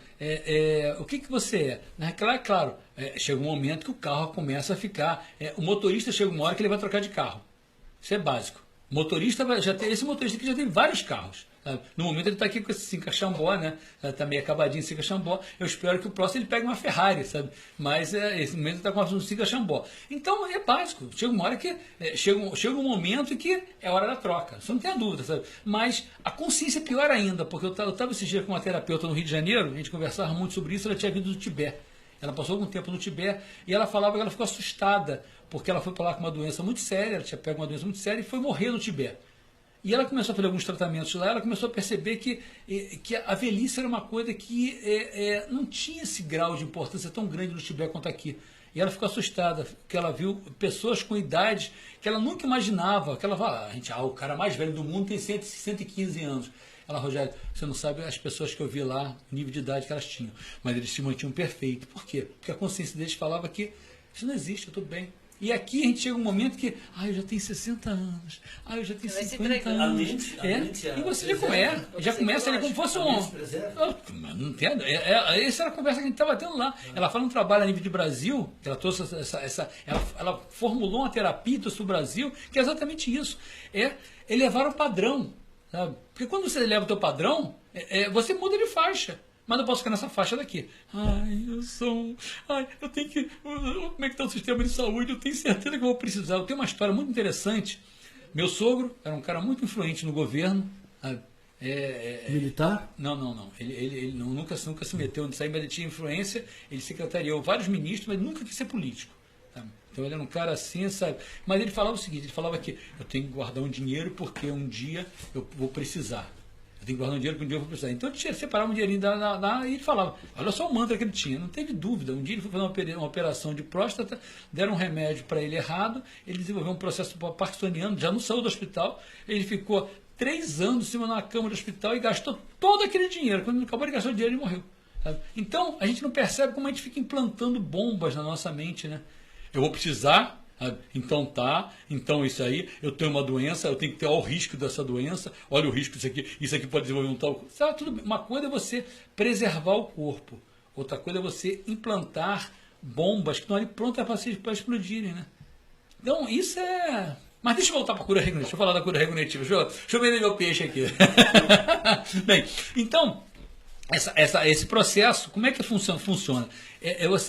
Speaker 8: O que você é? Claro, chega um momento que o carro começa a ficar... o motorista chega uma hora que ele vai trocar de carro. Isso é básico. O motorista esse motorista aqui já tem vários carros. Sabe? No momento ele está aqui com esse Cinca Chambó, né? Está meio acabadinho esse Cinca Chambó. Eu espero que o próximo ele pegue uma Ferrari, sabe? Mas esse momento ele está com um Cinca Chambó. Então é básico. Chega uma hora que chega um momento em que é hora da troca. Você não tem a dúvida, sabe? Mas a consciência é pior ainda, porque eu estava esse dia com uma terapeuta no Rio de Janeiro, a gente conversava muito sobre isso, ela tinha vindo do Tibete. Ela passou algum tempo no Tibete e ela falava que ela ficou assustada, porque ela foi para lá com uma doença muito séria, ela tinha pego uma doença muito séria e foi morrer no Tibete. E ela começou a fazer alguns tratamentos lá, ela começou a perceber que a velhice era uma coisa que não tinha esse grau de importância tão grande no Tibete quanto aqui. E ela ficou assustada, porque ela viu pessoas com idades que ela nunca imaginava, que ela fala, o cara mais velho do mundo tem 115 anos. Ela, Rogério, você não sabe as pessoas que eu vi lá, o nível de idade que elas tinham. Mas eles se mantinham perfeitos. Por quê? Porque a consciência deles falava que isso não existe, eu estou bem. E aqui a gente chega um momento que, eu já tenho 60 anos, eu já tenho 50 anos. E você já começa ali como fosse não tem, essa era a conversa que a gente estava tendo lá. Ela fala um trabalho a nível de Brasil, que ela trouxe ela formulou uma terapia para o Brasil, que é exatamente isso. É elevar o padrão. Sabe? Porque quando você eleva o teu padrão, você muda de faixa. Mas eu posso ficar nessa faixa daqui. Eu tenho que... Como é que está o sistema de saúde? Eu tenho certeza que eu vou precisar. Eu tenho uma história muito interessante. Meu sogro era um cara muito influente no governo.
Speaker 6: Militar?
Speaker 8: Não. Ele nunca se meteu nisso aí, mas ele tinha influência. Ele secretariou vários ministros, mas nunca quis ser político. Sabe? Então ele era um cara assim, sabe? Mas ele falava o seguinte, ele falava que eu tenho que guardar um dinheiro porque um dia eu vou precisar. Eu tenho que guardar um dinheiro porque um dia eu vou precisar. Então ele separava um dinheirinho e ele falava, olha só o mantra que ele tinha, não teve dúvida. Um dia ele foi fazer uma operação de próstata, deram um remédio para ele errado, ele desenvolveu um processo parkinsoniano, já não saiu do hospital, ele ficou 3 anos em cima de uma cama do hospital e gastou todo aquele dinheiro. Quando ele acabou de gastar o dinheiro, ele morreu. Sabe? Então a gente não percebe como a gente fica implantando bombas na nossa mente, né? Eu vou precisar, então isso aí, eu tenho uma doença, eu tenho que ter o risco dessa doença, olha o risco isso aqui pode desenvolver um tal... Sabe, tudo bem. Uma coisa é você preservar o corpo, outra coisa é você implantar bombas que estão ali prontas para explodirem, né? Então isso é... Mas deixa eu voltar para a cura regulativa, deixa eu falar da cura regulativa, deixa eu vender meu peixe aqui. Bem, então... Esse processo, como é que funciona?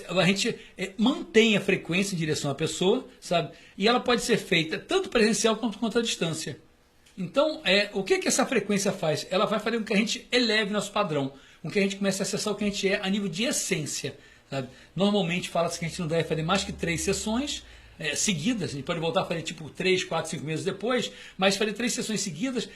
Speaker 8: A gente mantém a frequência em direção à pessoa, sabe? E ela pode ser feita tanto presencial quanto à distância. Então, o que essa frequência faz? Ela vai fazer com que a gente eleve nosso padrão, com que a gente comece a acessar o que a gente é a nível de essência. Sabe? Normalmente fala-se que a gente não deve fazer mais que 3 sessões, seguidas, a gente pode voltar a fazer tipo 3, 4, 5 meses depois, mas fazer 3 sessões seguidas,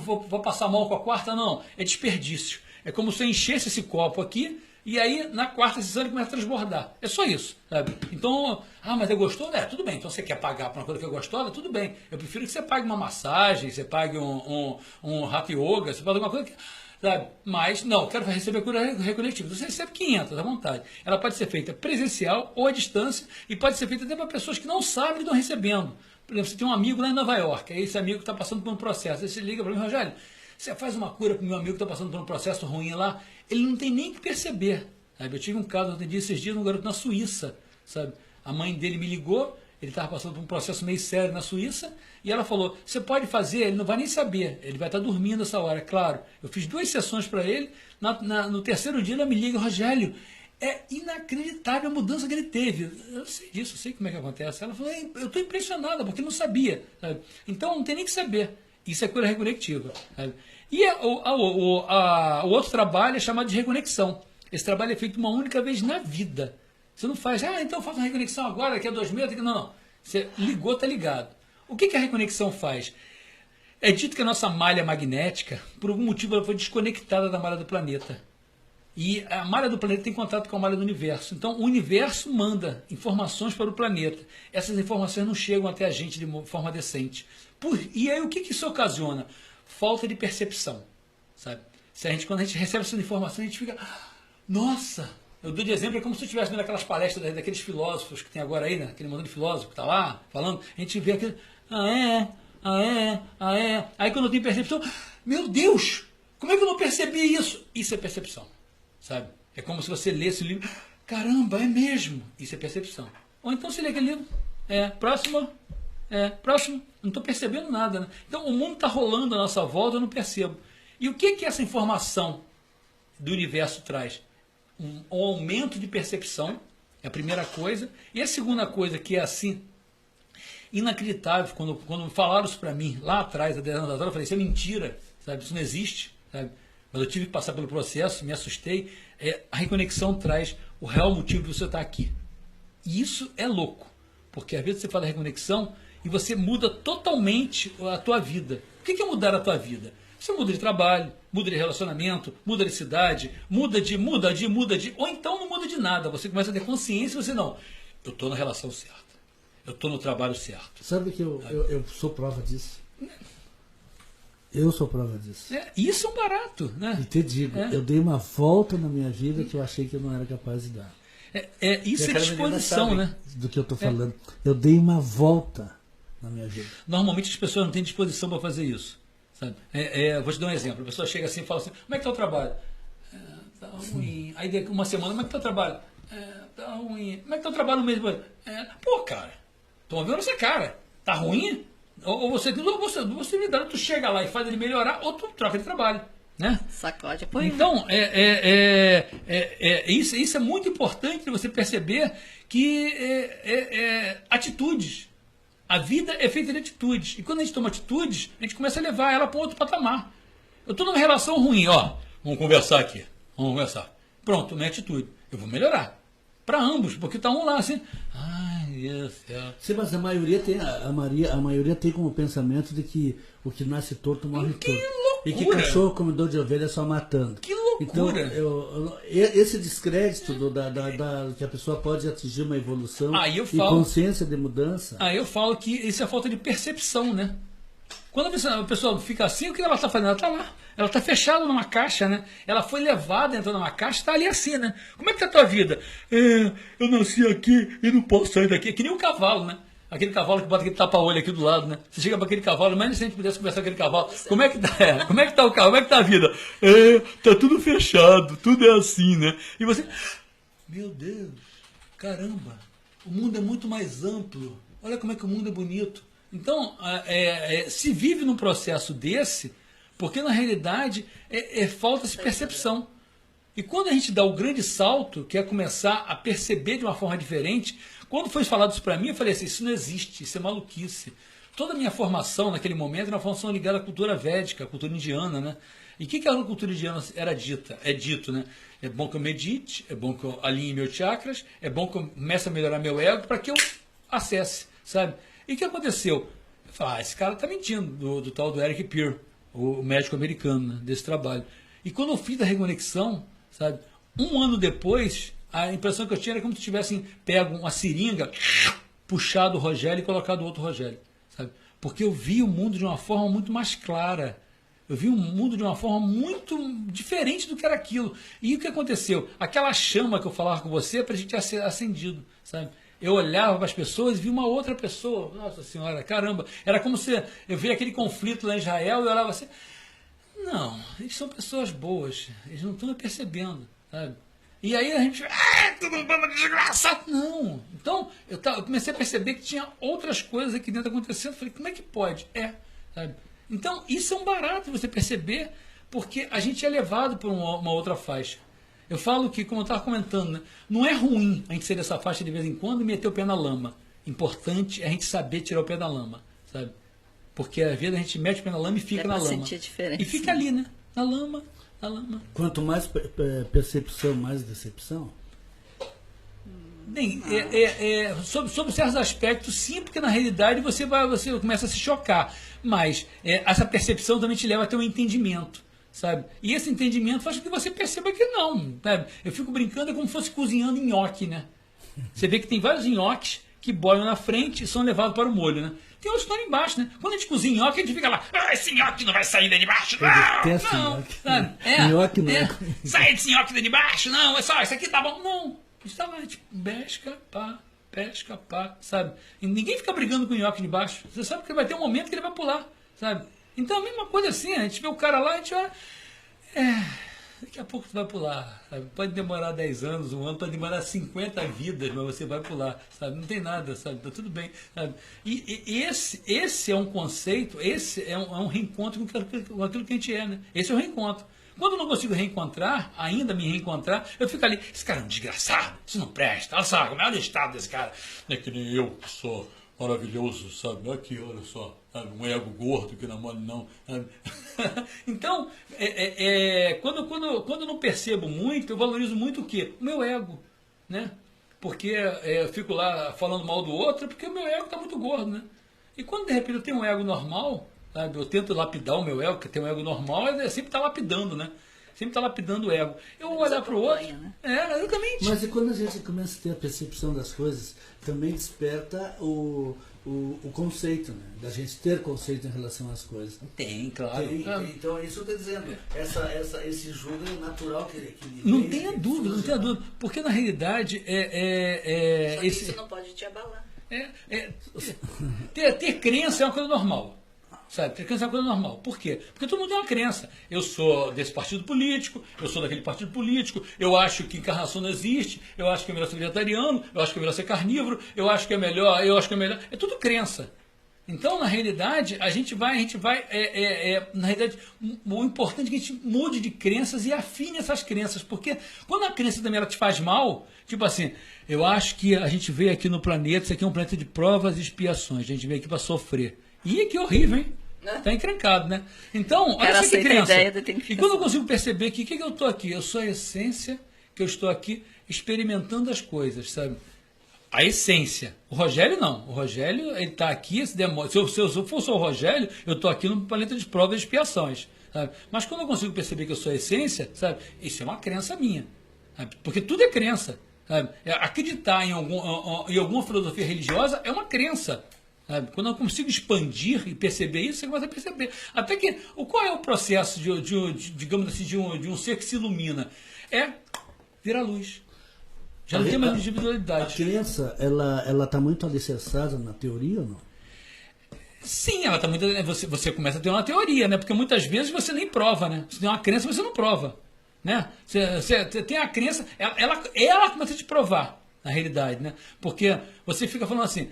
Speaker 8: vou passar mal com a quarta, não, é desperdício. É como se eu enchesse esse copo aqui, e aí na quarta sessão ele começa a transbordar. É só isso, sabe? Então, mas é gostoso? Tudo bem. Então você quer pagar por uma coisa que é gostosa? Tudo bem. Eu prefiro que você pague uma massagem, você pague um hatha yoga, você pague alguma coisa que... Sabe? Mas, não, quero receber a cura regulativa. Você recebe 500 à vontade. Ela pode ser feita presencial ou à distância e pode ser feita até para pessoas que não sabem que estão recebendo. Por exemplo, você tem um amigo lá em Nova York, aí esse amigo está passando por um processo, aí você liga para mim, Rogério, você faz uma cura para o meu amigo que está passando por um processo ruim lá, ele não tem nem que perceber. Sabe? Eu tive um caso, esses dias, um garoto na Suíça, sabe? A mãe dele me ligou, ele estava passando por um processo meio sério na Suíça, e ela falou, você pode fazer, ele não vai nem saber, ele vai estar dormindo essa hora. Claro, eu fiz 2 sessões para ele, no terceiro dia ela me liga, Rogério, é inacreditável a mudança que ele teve. Eu sei disso, eu sei como é que acontece. Ela falou, eu estou impressionada, porque não sabia. Sabe? Então não tem nem que saber. Isso é cura reconectiva. Sabe? E o outro trabalho é chamado de reconexão. Esse trabalho é feito uma única vez na vida. Você não faz, então eu faço uma reconexão agora, daqui a 2 meses. Não. Você ligou, está ligado. O que a reconexão faz? É dito que a nossa malha magnética, por algum motivo, ela foi desconectada da malha do planeta. E a malha do planeta tem contato com a malha do universo. Então, o universo manda informações para o planeta. Essas informações não chegam até a gente de forma decente. E aí, o que isso ocasiona? Falta de percepção. Sabe? Quando a gente recebe essa informação, a gente fica... Nossa! Eu dou de exemplo, é como se eu estivesse vendo aquelas palestras daqueles filósofos que tem agora aí, né? Aquele mundo de filósofo que está lá falando. A gente vê aquilo... Aí quando eu tenho percepção... Meu Deus! Como é que eu não percebi isso? Isso é percepção. Sabe? É como se você lesse o livro, caramba, é mesmo. Isso é percepção. Ou então você lê aquele livro, próximo, não estou percebendo nada. Né? Então o mundo está rolando à nossa volta, eu não percebo. E o que essa informação do universo traz? Um aumento de percepção, é a primeira coisa. E a segunda coisa que é assim, inacreditável, quando falaram isso para mim, lá atrás, há 10 anos atrás, eu falei, isso é mentira, sabe? Isso não existe, sabe? Mas eu tive que passar pelo processo, me assustei. A reconexão traz o real motivo de você estar aqui. E isso é louco, porque às vezes você fala reconexão e você muda totalmente a tua vida. O que é mudar a tua vida? Você muda de trabalho, muda de relacionamento, muda de cidade, muda de... Ou então não muda de nada. Você começa a ter consciência e você não. Eu estou na relação certa. Eu estou no trabalho certo.
Speaker 6: Sabe que eu sou prova disso? Eu sou prova disso.
Speaker 8: Isso é um barato, né?
Speaker 6: E te digo, eu dei uma volta na minha vida que eu achei que eu não era capaz de dar.
Speaker 8: Isso é disposição, né?
Speaker 6: Do que eu estou falando. Eu dei uma volta na minha vida.
Speaker 8: Normalmente as pessoas não têm disposição para fazer isso. Sabe? Vou te dar um exemplo. A pessoa chega assim e fala assim, como é que está o trabalho? Tá ruim. Aí daqui uma semana, como é que está o trabalho? Tá ruim. Como é que está o trabalho no mês depois? Pô, cara, estou vendo essa cara. Tá ruim? Ou você me dá, tu chega lá e faz ele melhorar, ou tu troca de trabalho, né?
Speaker 7: Sacode, apoio.
Speaker 8: Então, isso é muito importante você perceber que atitudes. A vida é feita de atitudes. E quando a gente toma atitudes, a gente começa a levar ela para outro patamar. Eu estou numa relação ruim, vamos conversar aqui. Vamos conversar. Pronto, minha atitude. Eu vou melhorar. Para ambos, porque está um lá assim...
Speaker 6: Sim, mas a maioria tem como pensamento de que o que nasce torto morre torto. E que cachorro comedor de ovelha só matando.
Speaker 8: Que loucura!
Speaker 6: Então, esse descrédito que a pessoa pode atingir uma evolução e consciência de mudança...
Speaker 8: Aí eu falo que isso é falta de percepção, né? Quando a pessoa fica assim, o que ela está fazendo? Ela está lá. Ela está fechada numa caixa, né? Ela foi levada, entrou numa caixa, está ali assim, né? Como é que está a tua vida? Eu nasci aqui e não posso sair daqui. É que nem um cavalo, né? Aquele cavalo que bota aquele tapa-olho aqui do lado, né? Você chega para aquele cavalo, mas se a gente pudesse conversar com aquele cavalo, como é que tá? Como é que tá o carro? Como é que tá a vida? Tá tudo fechado, tudo é assim, né? E você, meu Deus, caramba, o mundo é muito mais amplo. Olha como é que o mundo é bonito. Então, se vive num processo desse, porque na realidade falta-se percepção. E quando a gente dá o grande salto, que é começar a perceber de uma forma diferente, quando foi falado isso para mim, eu falei assim, isso não existe, isso é maluquice. Toda a minha formação naquele momento era uma formação ligada à cultura védica, à cultura indiana, né? E o que a cultura indiana era dita? É dito, né? É bom que eu medite, é bom que eu alinhe meus chakras, é bom que eu comece a melhorar meu ego para que eu acesse, sabe? E o que aconteceu? Eu falei, esse cara está mentindo, do tal do Eric Peer, o médico americano, né, desse trabalho. E quando eu fiz a reconexão, sabe, um ano depois, a impressão que eu tinha era como se tivessem pego uma seringa, puxado o Rogério e colocado outro Rogério, sabe? Porque eu vi o mundo de uma forma muito mais clara. Eu vi o mundo de uma forma muito diferente do que era aquilo. E o que aconteceu? Aquela chama que eu falava com você para a gente ser acendido, sabe? Eu olhava para as pessoas e vi uma outra pessoa. Nossa Senhora, caramba. Era como se eu via aquele conflito lá em Israel e eu olhava assim. Não, eles são pessoas boas. Eles não estão percebendo, sabe? E aí a gente... todo mundo é desgraçado. Não. Então, eu comecei a perceber que tinha outras coisas aqui dentro acontecendo. Falei, como é que pode? Sabe? Então, isso é um barato você perceber, porque a gente é levado por uma outra faixa. Eu falo que, como eu estava comentando, né, não é ruim a gente sair dessa faixa de vez em quando e meter o pé na lama. Importante é a gente saber tirar o pé da lama, sabe? Porque às vezes a gente mete o pé na lama e fica na lama.
Speaker 7: Sentir a diferença.
Speaker 8: E fica ali, né? Na lama.
Speaker 6: Quanto mais percepção, mais decepção?
Speaker 8: Bem, sobre certos aspectos, sim, porque na realidade você começa a se chocar. Mas essa percepção também te leva a ter um entendimento, sabe? E esse entendimento faz com que você perceba que não, sabe? Eu fico brincando, é como se fosse cozinhando nhoque, né? Você vê que tem vários nhoques que boiam na frente e são levados para o molho, né? Tem outros que estão embaixo, né? Quando a gente cozinha nhoque, a gente fica lá, esse nhoque não vai sair daí de baixo, não!
Speaker 6: Nhoque não.
Speaker 8: Sai desse nhoque daí de baixo, não, é só, isso aqui tá bom, não. A gente tá lá, tipo, pesca, pá, sabe? E ninguém fica brigando com o nhoque de baixo. Você sabe que vai ter um momento que ele vai pular, sabe? Então a mesma coisa assim, a gente vê o cara lá, a gente vai... daqui a pouco tu vai pular, sabe? Pode demorar 10 anos, 1 ano, pode demorar 50 vidas, mas você vai pular, sabe? Não tem nada, sabe? Tá tudo bem, sabe? E esse é um conceito, esse é um reencontro com aquilo que a gente é, né? Esse é o reencontro. Quando eu não consigo ainda me reencontrar, eu fico ali, esse cara é um desgraçado, isso não presta, olha só, como é o estado desse cara. É que nem eu, que sou maravilhoso, sabe? Aqui, olha só, sabe? Um ego gordo que não é mole não. Então, quando eu não percebo muito, eu valorizo muito o quê? O meu ego, né? Porque eu fico lá falando mal do outro, porque o meu ego está muito gordo, né? E quando de repente eu tenho um ego normal, sabe? Eu tento lapidar o meu ego, que tem um ego normal, sempre está lapidando, né? Sempre está lapidando o ego. Eu vou olhar para o outro. Né? Exatamente.
Speaker 6: Mas e quando a gente começa a ter a percepção das coisas, também desperta o conceito, né? Da gente ter conceito em relação às coisas.
Speaker 8: Tem, claro.
Speaker 6: Então, isso eu estou dizendo. Esse jogo é natural que
Speaker 8: não tenha dúvida, não tenha dúvida. Porque, na realidade,
Speaker 7: Só que isso não pode te abalar.
Speaker 8: Ter crença é uma coisa normal. Sabe, ter crença é uma coisa normal. Por quê? Porque todo mundo tem uma crença. Eu sou desse partido político, eu sou daquele partido político, eu acho que encarnação não existe, eu acho que é melhor ser vegetariano, eu acho que é melhor ser carnívoro, eu acho que é melhor. É tudo crença. Então, na realidade, a gente vai, na realidade, o importante é que a gente mude de crenças e afine essas crenças, porque quando a crença também ela te faz mal, tipo assim, eu acho que a gente veio aqui no planeta, isso aqui é um planeta de provas e expiações, a gente veio aqui para sofrer. E que horrível, hein? Tá encrencado, né? Então, olha só que crença. E quando eu consigo perceber que o que eu estou aqui? Eu sou a essência, que eu estou aqui experimentando as coisas, sabe? A essência. O Rogério não. O Rogério, ele está aqui, se eu for só o Rogério, eu estou aqui no planeta de provas e expiações, sabe? Mas quando eu consigo perceber que eu sou a essência, sabe? Isso é uma crença minha, sabe? Porque tudo é crença, sabe? Acreditar em alguma filosofia religiosa é uma crença. Sabe? Quando eu consigo expandir e perceber isso, você começa a perceber. Até que, qual é o processo digamos assim, de um ser que se ilumina? É virar luz. Já não tem mais individualidade.
Speaker 6: A crença, ela está muito alicerçada na teoria ou não?
Speaker 8: Sim, ela está muito. Você começa a ter uma teoria, né? Porque muitas vezes você nem prova, né? Você tem uma crença, você não prova. Né? Você tem a crença, ela começa a te provar. Na realidade, né? Porque você fica falando assim,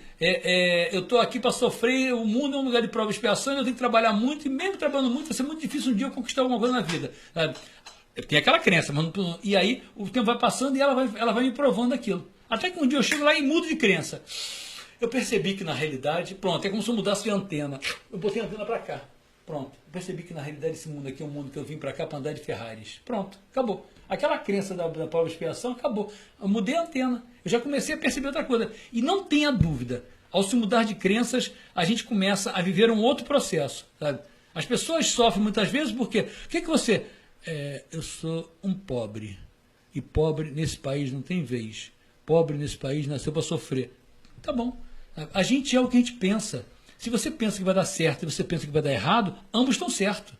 Speaker 8: eu estou aqui para sofrer, o mundo é um lugar de prova e expiação, eu tenho que trabalhar muito, e mesmo trabalhando muito, vai ser muito difícil um dia eu conquistar alguma coisa na vida. Sabe? Eu tenho aquela crença, e aí o tempo vai passando e ela vai me provando aquilo. Até que um dia eu chego lá e mudo de crença. Eu percebi que na realidade, pronto, é como se eu mudasse de antena. Eu botei a antena para cá. Pronto. Eu percebi que na realidade esse mundo aqui é um mundo que eu vim para cá para andar de Ferraris. Pronto, acabou. Aquela crença da prova de expiação acabou. Eu mudei a antena. Eu já comecei a perceber outra coisa. E não tenha dúvida, ao se mudar de crenças, a gente começa a viver um outro processo. Sabe? As pessoas sofrem muitas vezes porque... O que você... eu sou um pobre. E pobre nesse país não tem vez. Pobre nesse país nasceu para sofrer. Tá bom. A gente é o que a gente pensa. Se você pensa que vai dar certo e você pensa que vai dar errado, ambos estão certos.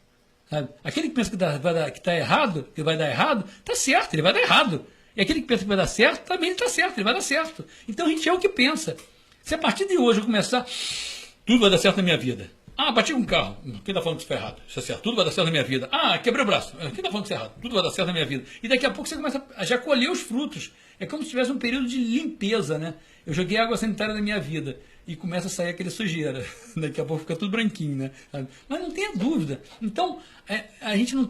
Speaker 8: Sabe? Aquele que pensa que está errado, que vai dar errado, está certo, ele vai dar errado. E aquele que pensa que vai dar certo, também está certo, ele vai dar certo. Então a gente é o que pensa. Se a partir de hoje eu começar, tudo vai dar certo na minha vida. Ah, bati com um carro. Quem está falando que isso foi errado? Isso é certo, tudo vai dar certo na minha vida. Ah, quebrei o braço. Quem está falando que isso é errado? Tudo vai dar certo na minha vida. E daqui a pouco você começa a já colher os frutos. É como se tivesse um período de limpeza, né? Eu joguei água sanitária na minha vida. E começa a sair aquele sujeira. Daqui a pouco fica tudo branquinho, né? Mas não tenha dúvida. Então, a gente não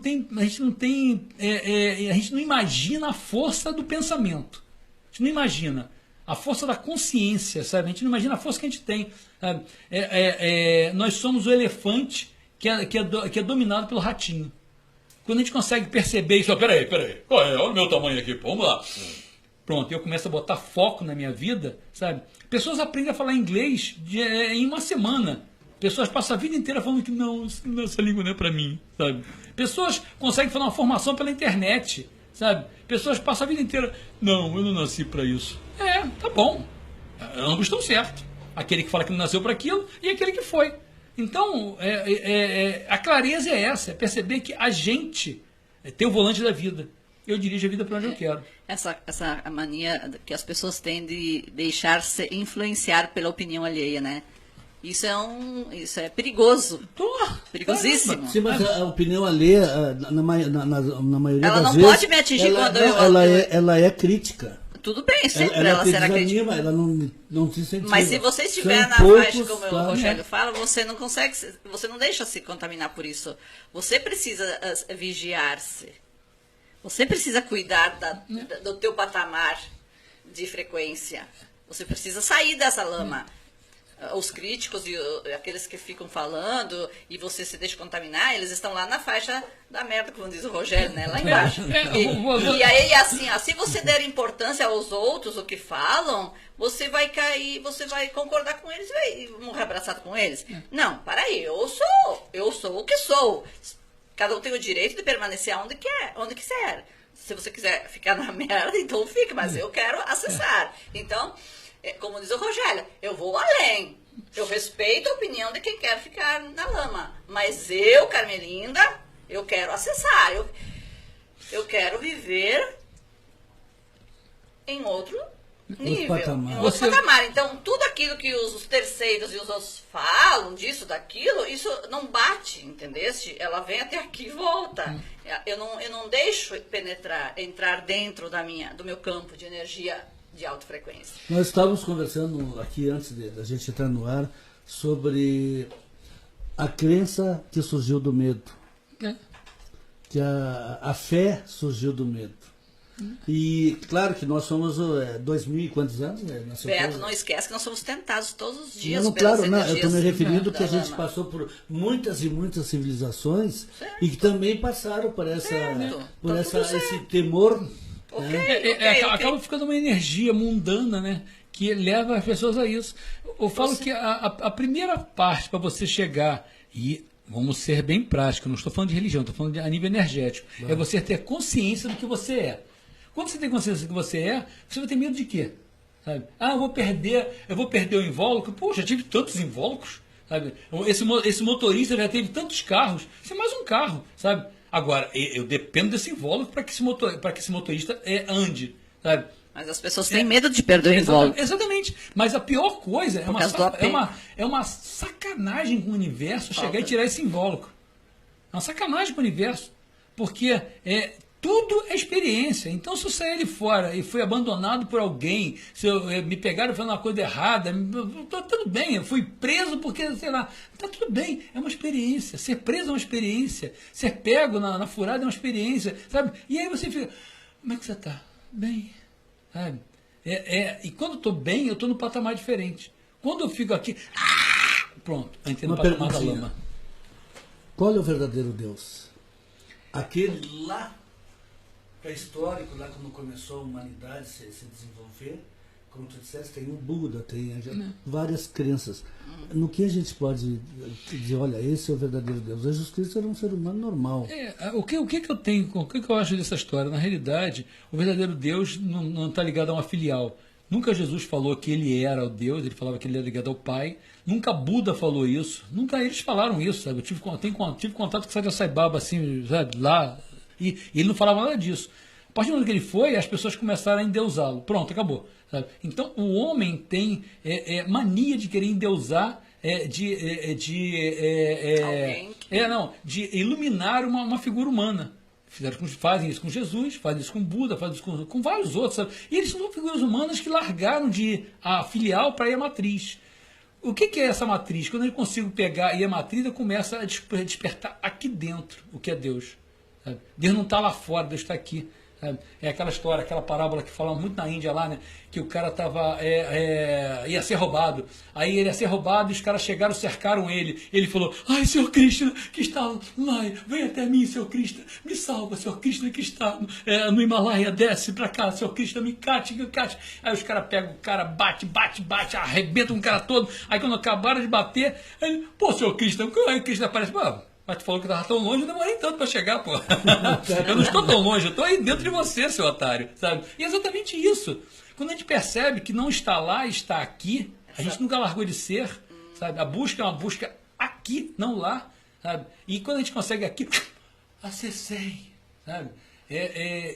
Speaker 8: imagina a força do pensamento. A gente não imagina. a força da consciência, sabe? A gente não imagina a força que a gente tem. Sabe? Nós somos o elefante que é dominado pelo ratinho. Quando a gente consegue perceber isso, peraí, olha o meu tamanho aqui, vamos lá. Pronto, eu começo a botar foco na minha vida, sabe? Pessoas aprendem a falar inglês em uma semana. Pessoas passam a vida inteira falando que não, essa língua não é pra mim, sabe? Pessoas conseguem fazer uma formação pela internet, sabe? Pessoas passam a vida inteira, não, eu não nasci pra isso. Tá bom. Ambos estão certos. Aquele que fala que não nasceu para aquilo e aquele que foi. Então, a clareza é essa, é perceber que a gente tem o volante da vida. Eu dirijo a vida para onde eu quero.
Speaker 7: Essa mania que as pessoas têm de deixar-se influenciar pela opinião alheia, né? Isso é perigoso. Perigosíssimo.
Speaker 6: Sim, mas a opinião alheia, na maioria
Speaker 7: ela
Speaker 6: das vezes...
Speaker 7: Ela não pode me atingir quando
Speaker 6: ela é crítica.
Speaker 7: Tudo bem, sempre ela será crítica.
Speaker 6: Ela não te incentiva.
Speaker 7: Mas se você estiver na faixa, como o Rogério fala, você não consegue, você não deixa se contaminar por isso. Você precisa vigiar-se. Você precisa cuidar do teu patamar de frequência. Você precisa sair dessa lama. Os críticos e aqueles que ficam falando e você se deixa contaminar, eles estão lá na faixa da merda, como diz o Rogério, né? Lá embaixo. E aí, assim, se você der importância aos outros, o que falam, você vai cair, você vai concordar com eles e vai morrer abraçado com eles. Não, para aí, eu sou o que sou. Cada um tem o direito de permanecer onde quiser. Se você quiser ficar na merda, então fique, mas eu quero acessar. Então, como diz o Rogério, eu vou além. Eu respeito a opinião de quem quer ficar na lama. Mas eu, Carmelinda, eu quero acessar. Eu quero viver em outro nível. Em outro patamar. Então, tudo aquilo que os terceiros e os outros falam, disso, daquilo, isso não bate, entendeste? Ela vem até aqui e volta. Eu não deixo entrar dentro do meu campo de energia de alta frequência.
Speaker 6: Nós estávamos conversando aqui, antes da gente entrar no ar, sobre a crença que surgiu do medo. Que a fé surgiu do medo. E claro que nós somos 2000 e quantos anos?
Speaker 7: Beto, não esquece que nós somos tentados todos os dias.
Speaker 6: Não, claro, não, eu estou me referindo que a gente passou por muitas e muitas civilizações e que também passaram por esse temor.
Speaker 8: Acaba ficando uma energia mundana, né? Que leva as pessoas a isso. Eu falo que a primeira parte para você chegar, e vamos ser bem práticos, não estou falando de religião, estou falando a nível energético, é você ter consciência do que você é. Quando você tem consciência do que você é, você vai ter medo de quê? Sabe? Eu vou perder o invólucro. Poxa, já tive tantos invólucros. Sabe? Esse motorista já teve tantos carros. Isso é mais um carro, sabe? Agora, eu dependo desse invólucro para que esse motorista ande, sabe?
Speaker 7: Mas as pessoas têm medo de perder o invólucro.
Speaker 8: Exatamente. Mas a pior coisa é uma sacanagem com o universo chegar e tirar esse invólucro. É uma sacanagem com o universo. Porque tudo é experiência. Então, se eu sair ali fora e fui abandonado por alguém, se me pegaram fazendo uma coisa errada, tá tudo bem. Eu fui preso porque, sei lá, tá tudo bem. É uma experiência. Ser preso é uma experiência. Ser pego na furada é uma experiência, sabe? E aí você fica, como é que você tá? Bem, sabe? E quando eu tô bem, eu tô no patamar diferente. Quando eu fico aqui, pronto, eu entrei no patamar da lama.
Speaker 6: Qual é o verdadeiro Deus? Aquele lá pré-histórico, lá quando começou a humanidade se desenvolver, como tu disseste, tem o Buda, tem várias crenças. No que a gente pode dizer, olha, esse é o verdadeiro Deus? Jesus Cristo era um ser humano normal.
Speaker 8: O que eu tenho, o que eu acho dessa história? Na realidade, o verdadeiro Deus não está ligado a uma filial. Nunca Jesus falou que ele era o Deus, ele falava que ele era ligado ao Pai. Nunca Buda falou isso. Nunca eles falaram isso, sabe? Eu tive contato com o Satya Sai Baba, assim, sabe, lá. E ele não falava nada disso. A partir do momento que ele foi, as pessoas começaram a endeusá-lo. Pronto, acabou. Sabe? Então, o homem tem mania de querer endeusar, de iluminar uma figura humana. Fazem isso com Jesus, fazem isso com Buda, fazem isso com vários outros. Sabe? E eles são figuras humanas que largaram de ir a filial para ir a matriz. O que é essa matriz? Quando eu consigo pegar e a matriz, eu começo a despertar aqui dentro o que é Deus. Sabe? Deus não está lá fora, Deus está aqui. Sabe? É aquela história, aquela parábola que falam muito na Índia lá, né? Que o cara ia ser roubado. Aí ele ia ser roubado e os caras chegaram, cercaram ele. Ele falou: ai, Senhor Krishna, que está lá, vem até mim, Senhor Krishna, me salva, Senhor Krishna, que está no Himalaia, desce pra cá, Senhor Krishna, me cate. Aí os caras pegam o cara, bate, arrebentam o cara todo. Aí quando acabaram de bater, aí, pô, Senhor Krishna, aí o Krishna aparece, mas tu falou que estava tão longe, eu demorei tanto para chegar, pô. Eu não estou tão longe, eu estou aí dentro de você, seu otário, sabe? E é exatamente isso. Quando a gente percebe que não está lá, está aqui, a gente nunca largou de ser, sabe? A busca é uma busca aqui, não lá, sabe? E quando a gente consegue aqui, acessei, sabe?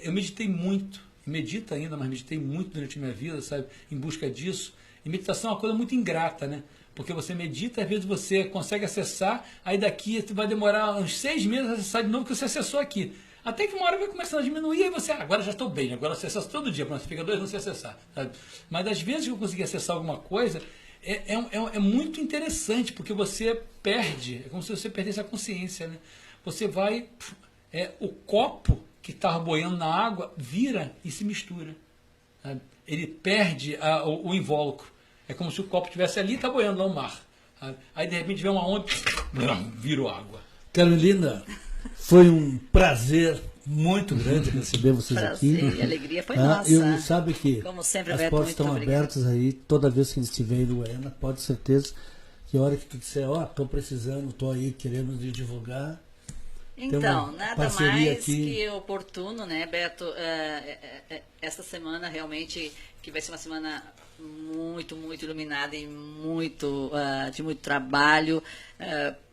Speaker 8: Eu meditei muito, medito ainda, mas meditei muito durante a minha vida, sabe? Em busca disso. E meditação é uma coisa muito ingrata, né? Porque você medita, às vezes você consegue acessar, aí daqui vai demorar uns 6 meses a acessar de novo, que você acessou aqui. Até que uma hora vai começando a diminuir, aí você, agora já estou bem, agora você acessa todo dia, você fica 2 anos sem acessar. Sabe? Mas às vezes que eu consegui acessar alguma coisa, é muito interessante, porque você perde, é como se você perdesse a consciência. Né? Você vai, o copo que estava boiando na água vira e se mistura. Sabe? Ele perde o invólucro. É como se o copo estivesse ali e está boiando lá no mar. Sabe? Aí de repente vem uma onda, virou água.
Speaker 6: Carolina, foi um prazer muito grande receber vocês aqui.
Speaker 7: Prazer e alegria foi nossa.
Speaker 6: Eu sabe que
Speaker 7: como sempre,
Speaker 6: as
Speaker 7: Beto,
Speaker 6: portas estão abertas aí, toda vez que eles estiverem em Uruguaiana, pode ter certeza que a hora que tu disser, estou precisando, estou aí querendo divulgar.
Speaker 7: Então, nada mais que oportuno, né, Beto? Esta semana realmente, que vai ser uma semana muito iluminada e de muito trabalho.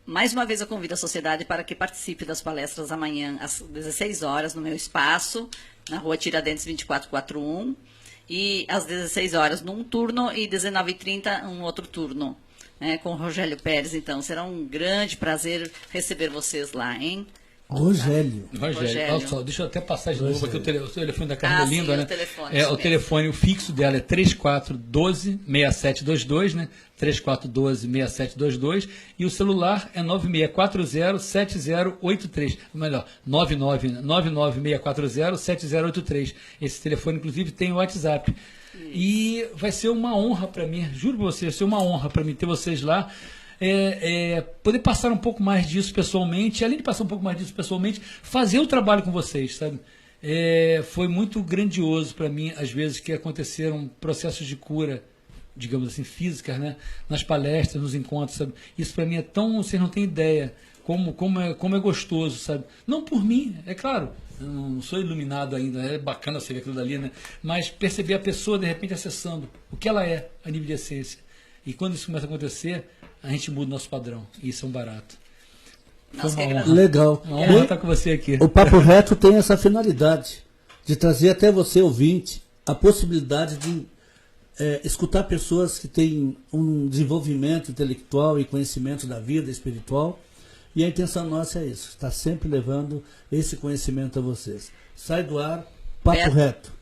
Speaker 7: Mais uma vez eu convido a sociedade para que participe das palestras amanhã às 16 horas no meu espaço, na rua Tiradentes 2441, e às 16 horas num turno e 19h30 um outro turno, né, com o Rogélio Pérez. Então, será um grande prazer receber vocês lá, hein?
Speaker 6: Rogélio.
Speaker 8: Olha só, deixa eu até passar de novo aqui o telefone da Carolina, né?
Speaker 7: O
Speaker 8: telefone, o fixo dela é 3412-6722, né? 3412-6722, e o celular é 9640-7083, melhor, 99640-7083. Esse telefone, inclusive, tem o WhatsApp. E vai ser uma honra para mim, juro para vocês, vai ser uma honra para mim ter vocês lá. Poder passar um pouco mais disso pessoalmente, além de passar um pouco mais disso pessoalmente, fazer o trabalho com vocês, sabe? Foi muito grandioso para mim, às vezes, que aconteceram processos de cura, digamos assim, físicas, né? Nas palestras, nos encontros, sabe? Isso para mim é tão, vocês não têm ideia como é gostoso, sabe? Não por mim, é claro, eu não sou iluminado ainda, é bacana você ver aquilo dali, né? Mas perceber a pessoa, de repente, acessando o que ela é, a nível de essência. E quando isso começa a acontecer, a gente muda o nosso padrão. E isso é um barato.
Speaker 6: Legal.
Speaker 8: Uma honra estar com você aqui.
Speaker 6: O Papo Reto tem essa finalidade de trazer até você, ouvinte, a possibilidade de escutar pessoas que têm um desenvolvimento intelectual e conhecimento da vida espiritual. E a intenção nossa é isso, estar sempre levando esse conhecimento a vocês. Sai do ar, Papo Reto.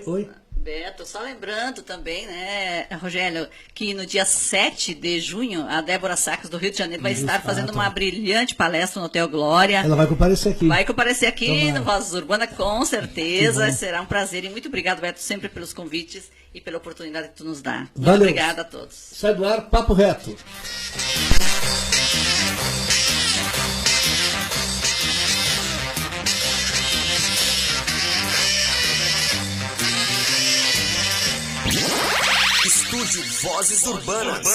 Speaker 6: Oi.
Speaker 7: Beto, só lembrando também, né, Rogélio, que no dia 7 de junho, a Débora Sacas, do Rio de Janeiro, vai estar fazendo uma brilhante palestra no Hotel Glória.
Speaker 6: Ela vai comparecer aqui.
Speaker 7: Vai comparecer aqui no Vozes Urbana, com certeza. Será um prazer. E muito obrigado, Beto, sempre pelos convites e pela oportunidade que tu nos dá. Muito obrigada a todos.
Speaker 6: Sai do ar, Papo Reto.
Speaker 3: Estúdio Vozes Urbanas.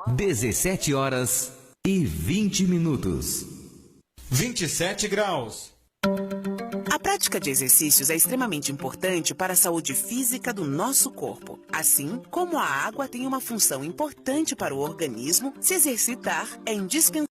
Speaker 4: 17h20.
Speaker 5: 27 graus.
Speaker 2: A prática de exercícios é extremamente importante para a saúde física do nosso corpo. Assim como a água tem uma função importante para o organismo, se exercitar é indispensável.